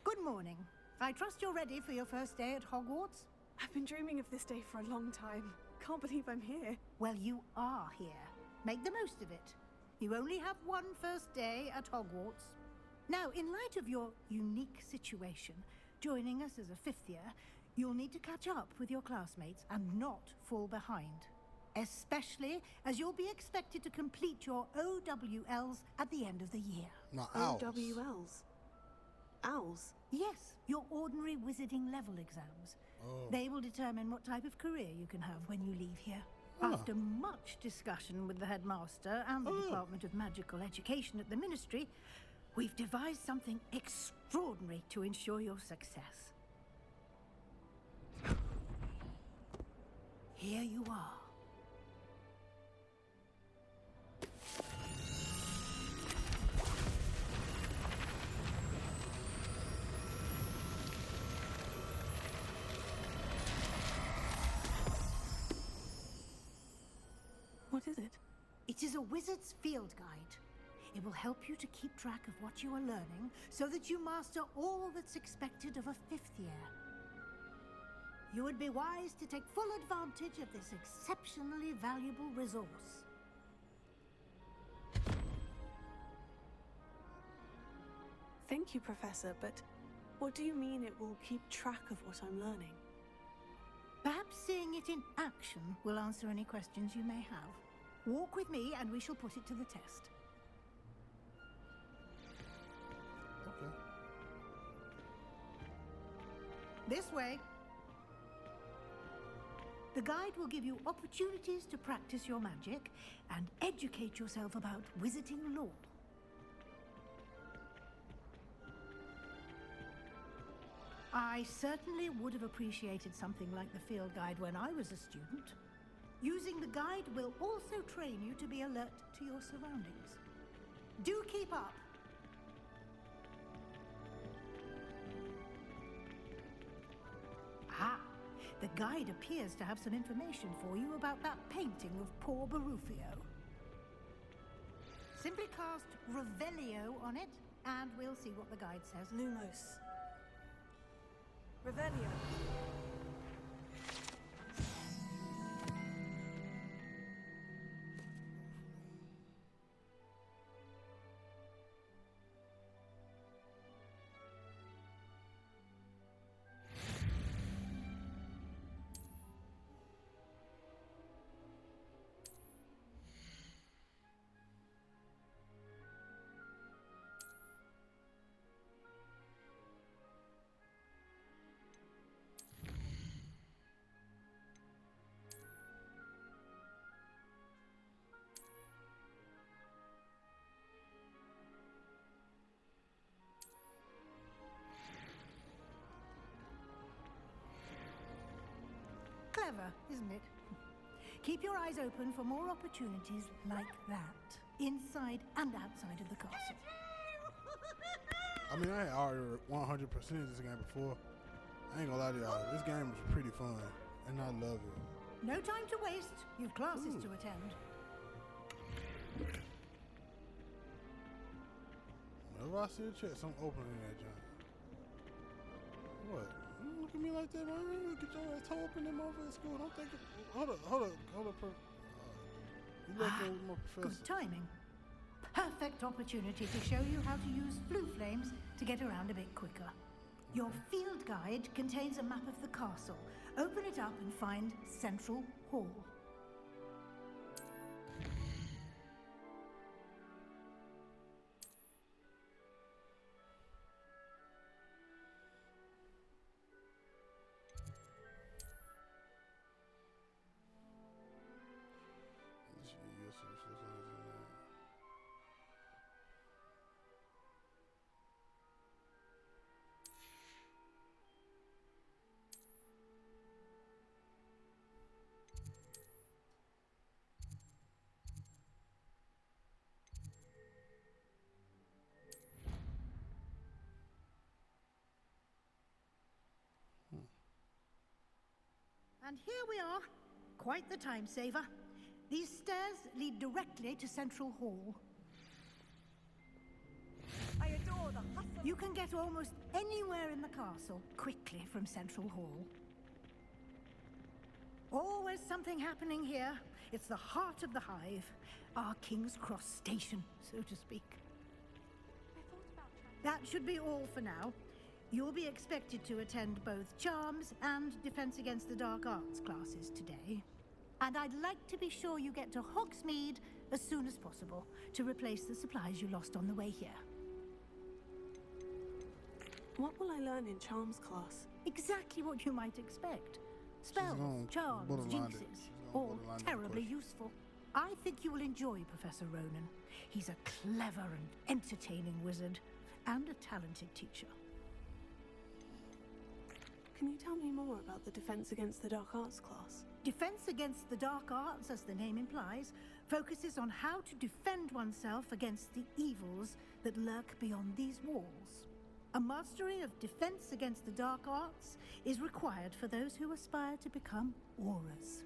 Good morning. I trust you're ready for your first day at Hogwarts? I've been dreaming of this day for a long time. Can't believe I'm here. Well, you are here. Make the most of it. You only have one first day at Hogwarts. Now, in light of your unique situation, joining us as a fifth year, you'll need to catch up with your classmates and not fall behind. Especially as you'll be expected to complete your OWLs at the end of the year. Not owls. OWLs? Owls? Yes, your ordinary wizarding level exams. Oh. They will determine what type of career you can have when you leave here. Oh. After much discussion with the headmaster and the Department of Magical Education at the Ministry, we've devised something extraordinary to ensure your success. Here you are. What is it? It is a wizard's field guide. It will help you to keep track of what you are learning so that you master all that's expected of a 5th year. You would be wise to take full advantage of this exceptionally valuable resource. Thank you, Professor, but what do you mean it will keep track of what I'm learning? Perhaps seeing it in action will answer any questions you may have. Walk with me and we shall put it to the test. Okay. This way. The guide will give you opportunities to practice your magic and educate yourself about wizarding lore. I certainly would have appreciated something like the field guide when I was a student. Using the guide will also train you to be alert to your surroundings. Do keep up. Ah, the guide appears to have some information for you about that painting of poor Barufio. Simply cast Revelio on it, and we'll see what the guide says. Lumos. Revelio. Clever, isn't it? Keep your eyes open for more opportunities like that, inside and outside of the castle. I mean, I had already 100% this game before. I ain't gonna lie to y'all. This game was pretty fun, and I love it. No time to waste. You've classes to attend. Whenever I see a chest, I'm opening that joint. What? Don't look at me like that, man. You get your ass toe up in that motherfucking school. Don't think it. Hold up. You left there with my professor. Good timing. Perfect opportunity to show you how to use flue flames to get around a bit quicker. Your field guide contains a map of the castle. Open it up and find Central Hall. And here we are. Quite the time saver. These stairs lead directly to Central Hall. I adore the hustle. You can get almost anywhere in the castle quickly from Central Hall. Always something happening here. It's the heart of the hive. Our King's Cross station, so to speak. That should be all for now. You'll be expected to attend both Charms and Defense Against the Dark Arts classes today. And I'd like to be sure you get to Hogsmeade as soon as possible to replace the supplies you lost on the way here. What will I learn in charms class? Exactly what you might expect. Spells, charms, jinxes, all terribly useful. I think you will enjoy Professor Ronan. He's a clever and entertaining wizard, and a talented teacher. Can you tell me more about the Defense Against the Dark Arts class? Defense Against the Dark Arts, as the name implies, focuses on how to defend oneself against the evils that lurk beyond these walls. A mastery of Defense Against the Dark Arts is required for those who aspire to become Aurors.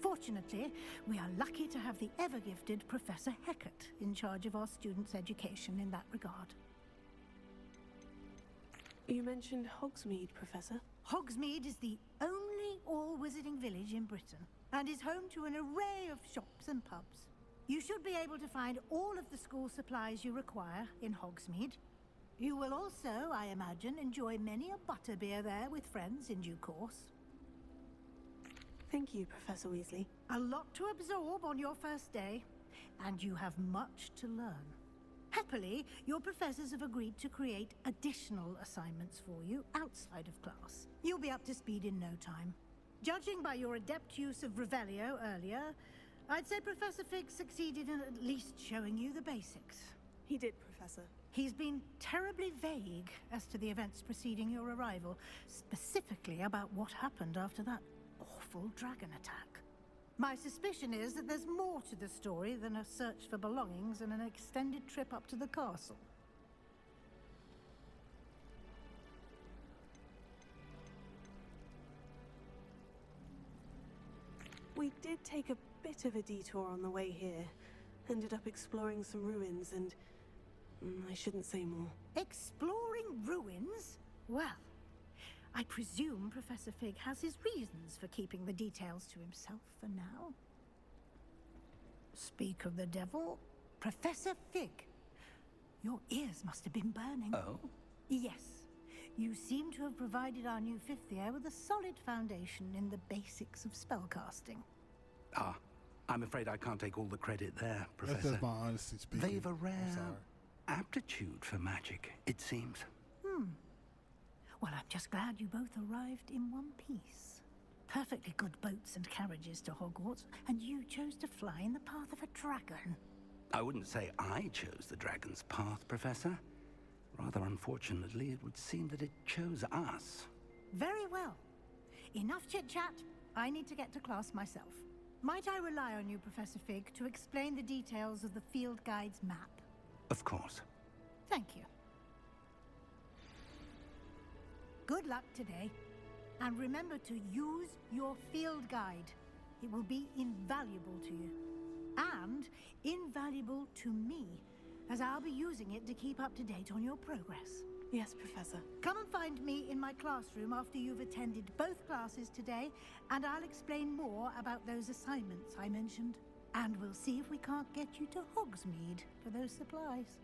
Fortunately, we are lucky to have the ever-gifted Professor Hecat in charge of our students' education in that regard. You mentioned Hogsmeade, Professor. Hogsmeade is the only all-wizarding village in Britain, and is home to an array of shops and pubs. You should be able to find all of the school supplies you require in Hogsmeade. You will also, I imagine, enjoy many a butterbeer there with friends in due course. Thank you, Professor Weasley. A lot to absorb on your first day, and you have much to learn. Happily, your professors have agreed to create additional assignments for you outside of class. You'll be up to speed in no time. Judging by your adept use of Revelio earlier, I'd say Professor Fig succeeded in at least showing you the basics. He did, Professor. He's been terribly vague as to the events preceding your arrival, specifically about what happened after that awful dragon attack. My suspicion is that there's more to the story than a search for belongings and an extended trip up to the castle. We did take a bit of a detour on the way here. Ended up exploring some ruins and... I shouldn't say more. Exploring ruins? Well, I presume Professor Fig has his reasons for keeping the details to himself for now. Speak of the devil, Professor Fig. Your ears must have been burning. Oh? Yes. You seem to have provided our new fifth year with a solid foundation in the basics of spellcasting. Ah, I'm afraid I can't take all the credit there, Professor. That's just my honesty speaking. They've a rare aptitude for magic, it seems. Well, I'm just glad you both arrived in one piece. Perfectly good boats and carriages to Hogwarts, and you chose to fly in the path of a dragon. I wouldn't say I chose the dragon's path, Professor. Rather unfortunately, it would seem that it chose us. Very well. Enough chit-chat. I need to get to class myself. Might I rely on you, Professor Fig, to explain the details of the field guide's map? Of course. Thank you. Good luck today. And remember to use your field guide. It will be invaluable to you. And invaluable to me, as I'll be using it to keep up to date on your progress. Yes, Professor. Come and find me in my classroom after you've attended both classes today, and I'll explain more about those assignments I mentioned. And we'll see if we can't get you to Hogsmeade for those supplies.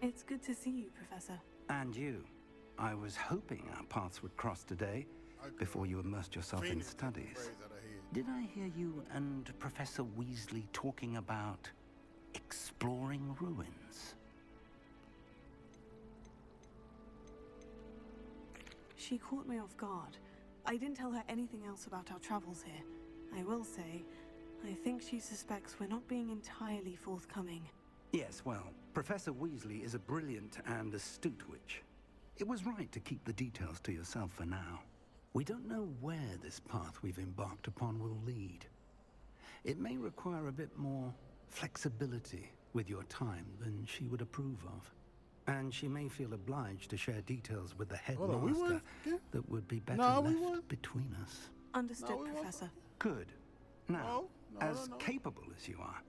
It's good to see you, Professor. And you. I was hoping our paths would cross today, before you immersed yourself in studies. Did I hear you and Professor Weasley talking about exploring ruins? She caught me off guard. I didn't tell her anything else about our travels here. I will say, I think she suspects we're not being entirely forthcoming. Yes, well, Professor Weasley is a brilliant and astute witch. It was right to keep the details to yourself for now. We don't know where this path we've embarked upon will lead. It may require a bit more flexibility with your time than she would approve of. And she may feel obliged to share details with the headmaster that would be better left between us. Understood, Professor. Good. Now, as capable as you are,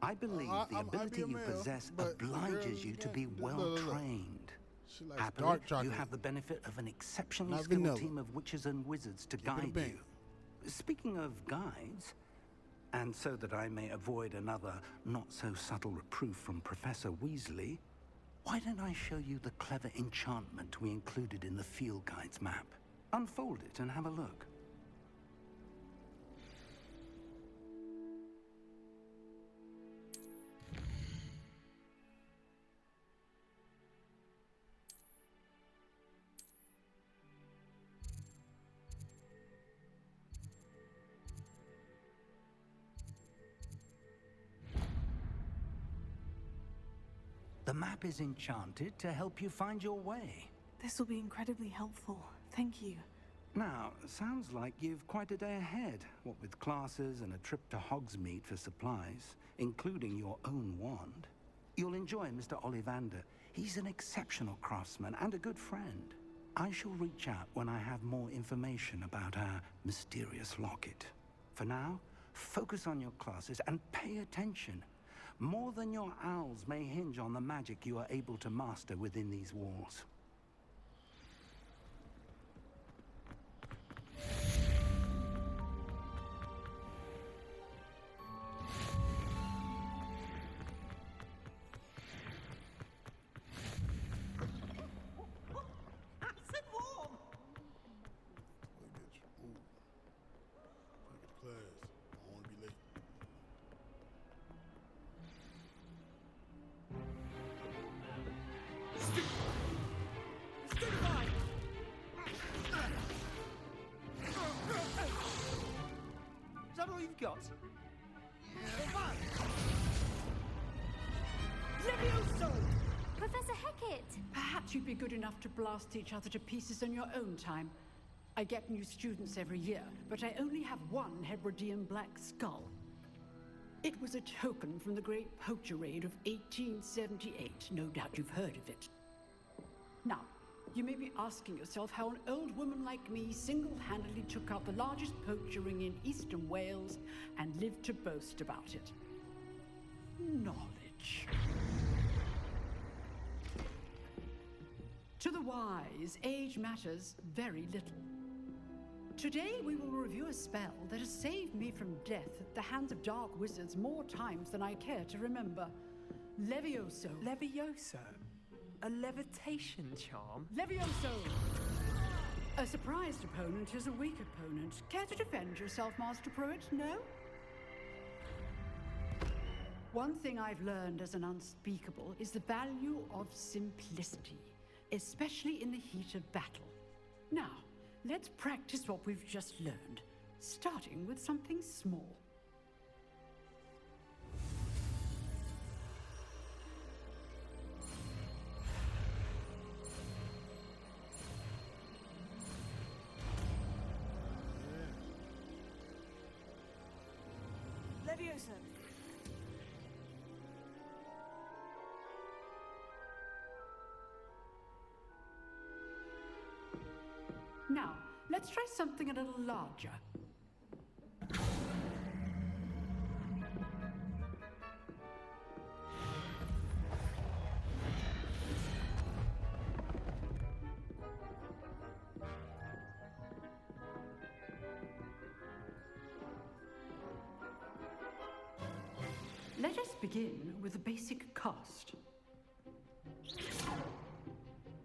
I believe the ability you possess obliges you to be well-trained. Happily, you have the benefit of an exceptionally skilled team of witches and wizards to guide you. Speaking of guides, and so that I may avoid another not-so-subtle reproof from Professor Weasley, why don't I show you the clever enchantment we included in the field guide's map? Unfold it and have a look. The map is enchanted to help you find your way. This will be incredibly helpful. Thank you. Now, sounds like you've quite a day ahead, what with classes and a trip to Hogsmeade for supplies, including your own wand. You'll enjoy Mr. Ollivander. He's an exceptional craftsman and a good friend. I shall reach out when I have more information about our mysterious locket. For now, focus on your classes and pay attention. More than your owls may hinge on the magic you are able to master within these walls. Is that all you've got? Levioso! Professor Hecat! Perhaps you'd be good enough to blast each other to pieces on your own time. I get new students every year, but I only have one Hebridean black skull. It was a token from the Great Poacher Raid of 1878. No doubt you've heard of it. Now, you may be asking yourself how an old woman like me single-handedly took out the largest poacher ring in eastern Wales and lived to boast about it. Knowledge. To the wise, age matters very little. Today we will review a spell that has saved me from death at the hands of dark wizards more times than I care to remember. Levioso. Levioso? A levitation charm? Levioso! A surprised opponent is a weak opponent. Care to defend yourself, Master Pruitt? No? One thing I've learned as an unspeakable is the value of simplicity, especially in the heat of battle. Now, let's practice what we've just learned, starting with something small. Levioso. Now, let's try something a little larger. Let us begin with a basic cast.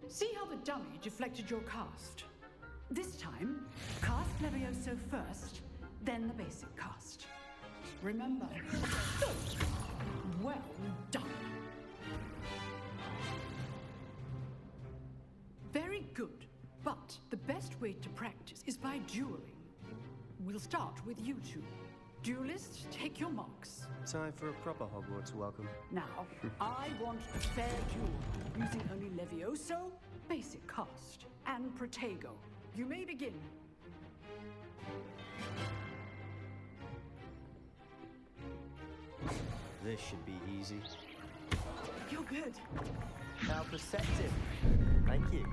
See how the dummy deflected your cast? This time, cast Levioso first, then the basic cast. Remember, well done. Very good, but the best way to practice is by dueling. We'll start with you two. Duelists, take your marks. Time for a proper Hogwarts welcome. Now, I want a fair duel, using only Levioso, basic cast, and Protego. You may begin. This should be easy. You're good. How perceptive. Thank you.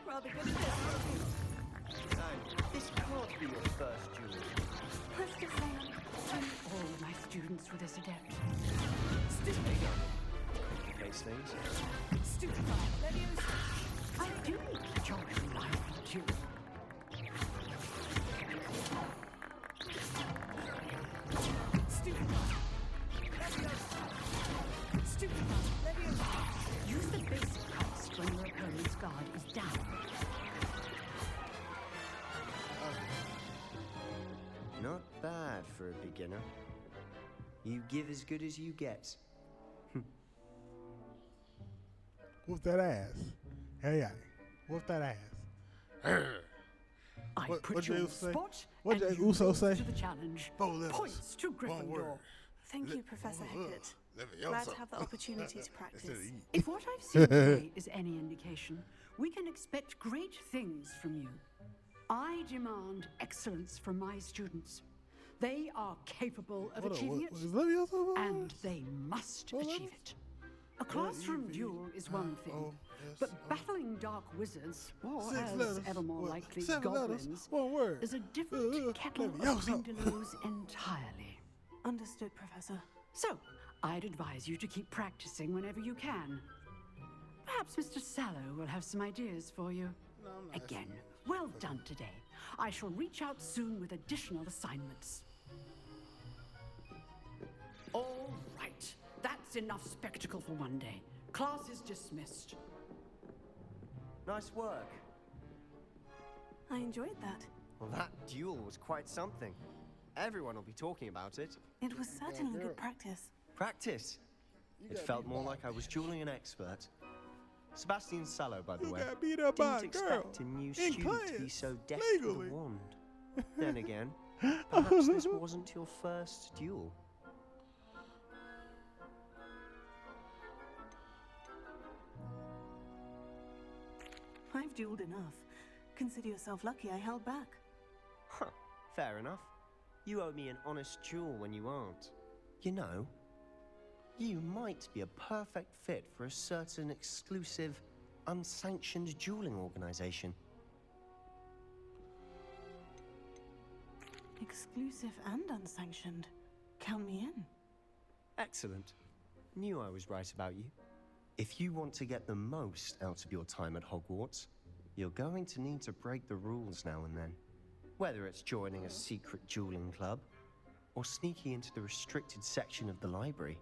Rather good at this. This can't be your first duel. Let's just say All my students were this adept. Face things. Stupefy. Levioso. I do enjoy a lively duel. Stupefy. Levioso. Stupefy. Levioso. Use the basic cast when your opponent's guard is down. Not bad for a beginner. You give as good as you get. Whoop that ass. Hey, whoop that ass. I put What you they on the say? spot, What and did you Uso rose say? to the challenge. 4 levels. Points to One word. Gryffindor. Thank you, Professor Hackett. Glad to have the opportunity to practice. If what I've seen today is any indication, we can expect great things from you. I demand excellence from my students. They are capable of achieving it, and they must achieve it. A classroom duel is one thing, but battling dark wizards, or as ever more likely, goblins, is a different kettle of Grindylows entirely. Understood, Professor. So, I'd advise you to keep practicing whenever you can. Perhaps Mr. Sallow will have some ideas for you. Again, well done today. I shall reach out soon with additional assignments. All right. That's enough spectacle for one day. Class is dismissed. Nice work. I enjoyed that. Well, that duel was quite something. Everyone will be talking about it. It was certainly good practice. Practice? It felt more like I was dueling an expert. Sebastian Sallow, by the way. Didn't expect a new student to be so deft with a wand. Then again, perhaps this wasn't your first duel. I've dueled enough. Consider yourself lucky I held back. Huh, fair enough. You owe me an honest duel when you aren't. You know, you might be a perfect fit for a certain exclusive, unsanctioned dueling organization. Exclusive and unsanctioned. Count me in. Excellent. Knew I was right about you. If you want to get the most out of your time at Hogwarts, you're going to need to break the rules now and then. Whether it's joining a secret dueling club, or sneaking into the restricted section of the library,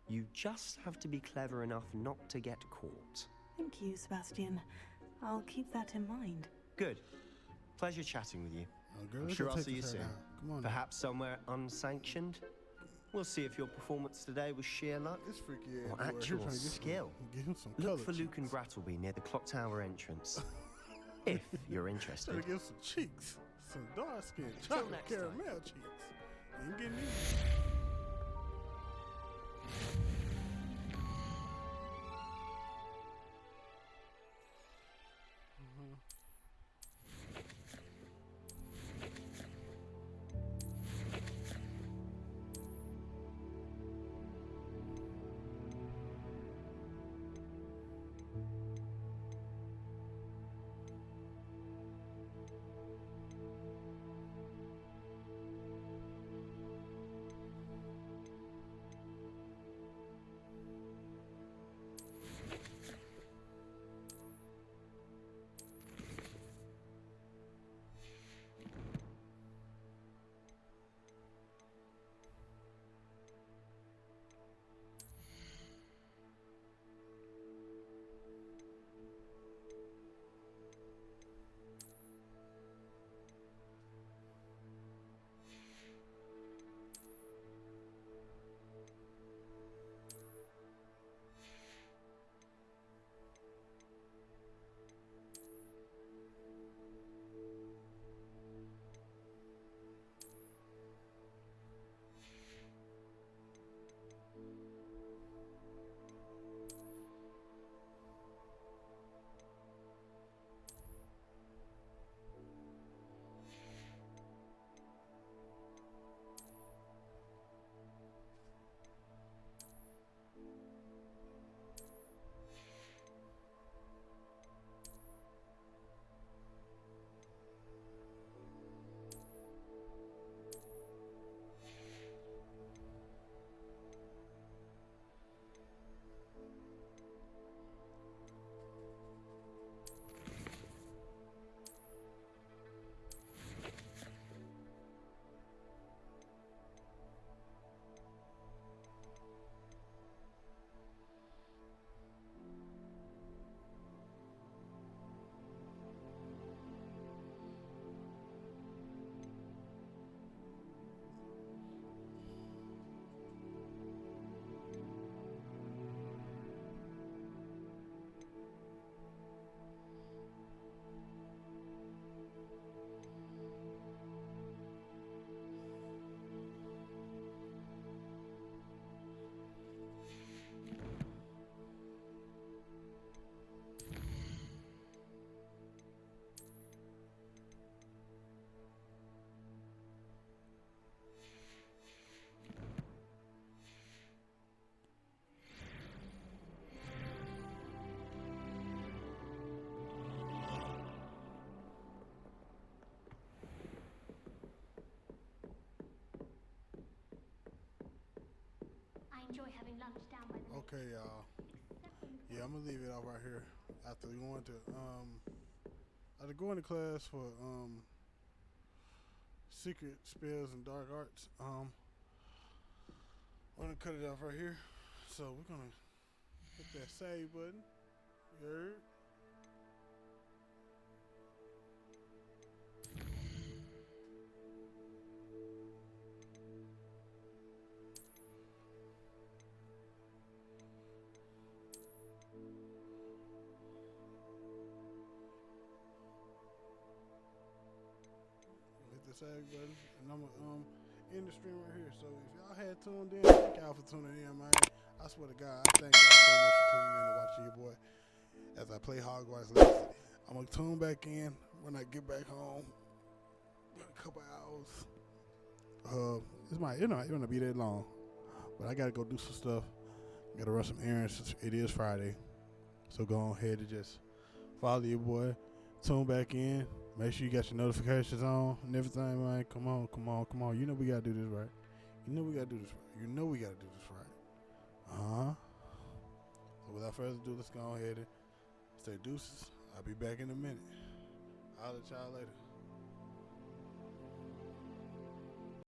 you just have to be clever enough not to get caught. Thank you, Sebastian. I'll keep that in mind. Good. Pleasure chatting with you. girl, I'm sure I'll take see you this soon. out. Come on now. Perhaps somewhere unsanctioned. We'll see if your performance today was sheer luck or boy, actual here trying to skill. get him some Look color for Luke and Brattleby near the clock tower entrance. If you're interested. Trying to get some cheeks. Some dark skin, Till chocolate next time. caramel cheeks. Ain't getting me. lunch down by the Okay, y'all. Yeah, I'm gonna leave it off right here. After going to class for secret spells and dark arts, we're gonna cut it off right here. So we're gonna hit that save button. You heard? Hit the save button, and I'm gonna end the stream right here. So if y'all had tuned in, thank y'all for tuning in, man. I swear to God, I thank y'all so much for tuning in and watching your boy as I play Hogwarts Legacy. I'm gonna tune back in when I get back home in a couple hours. It might not be that long, but I gotta go do some stuff. Gotta run some errands. It is Friday, so go ahead and just follow your boy. Tune back in. Make sure you got your notifications on and everything, man. Come on. You know we gotta do this right. You know we gotta do this right. So without further ado, let's go ahead and say deuces. I'll be back in a minute. I'll let y'all later.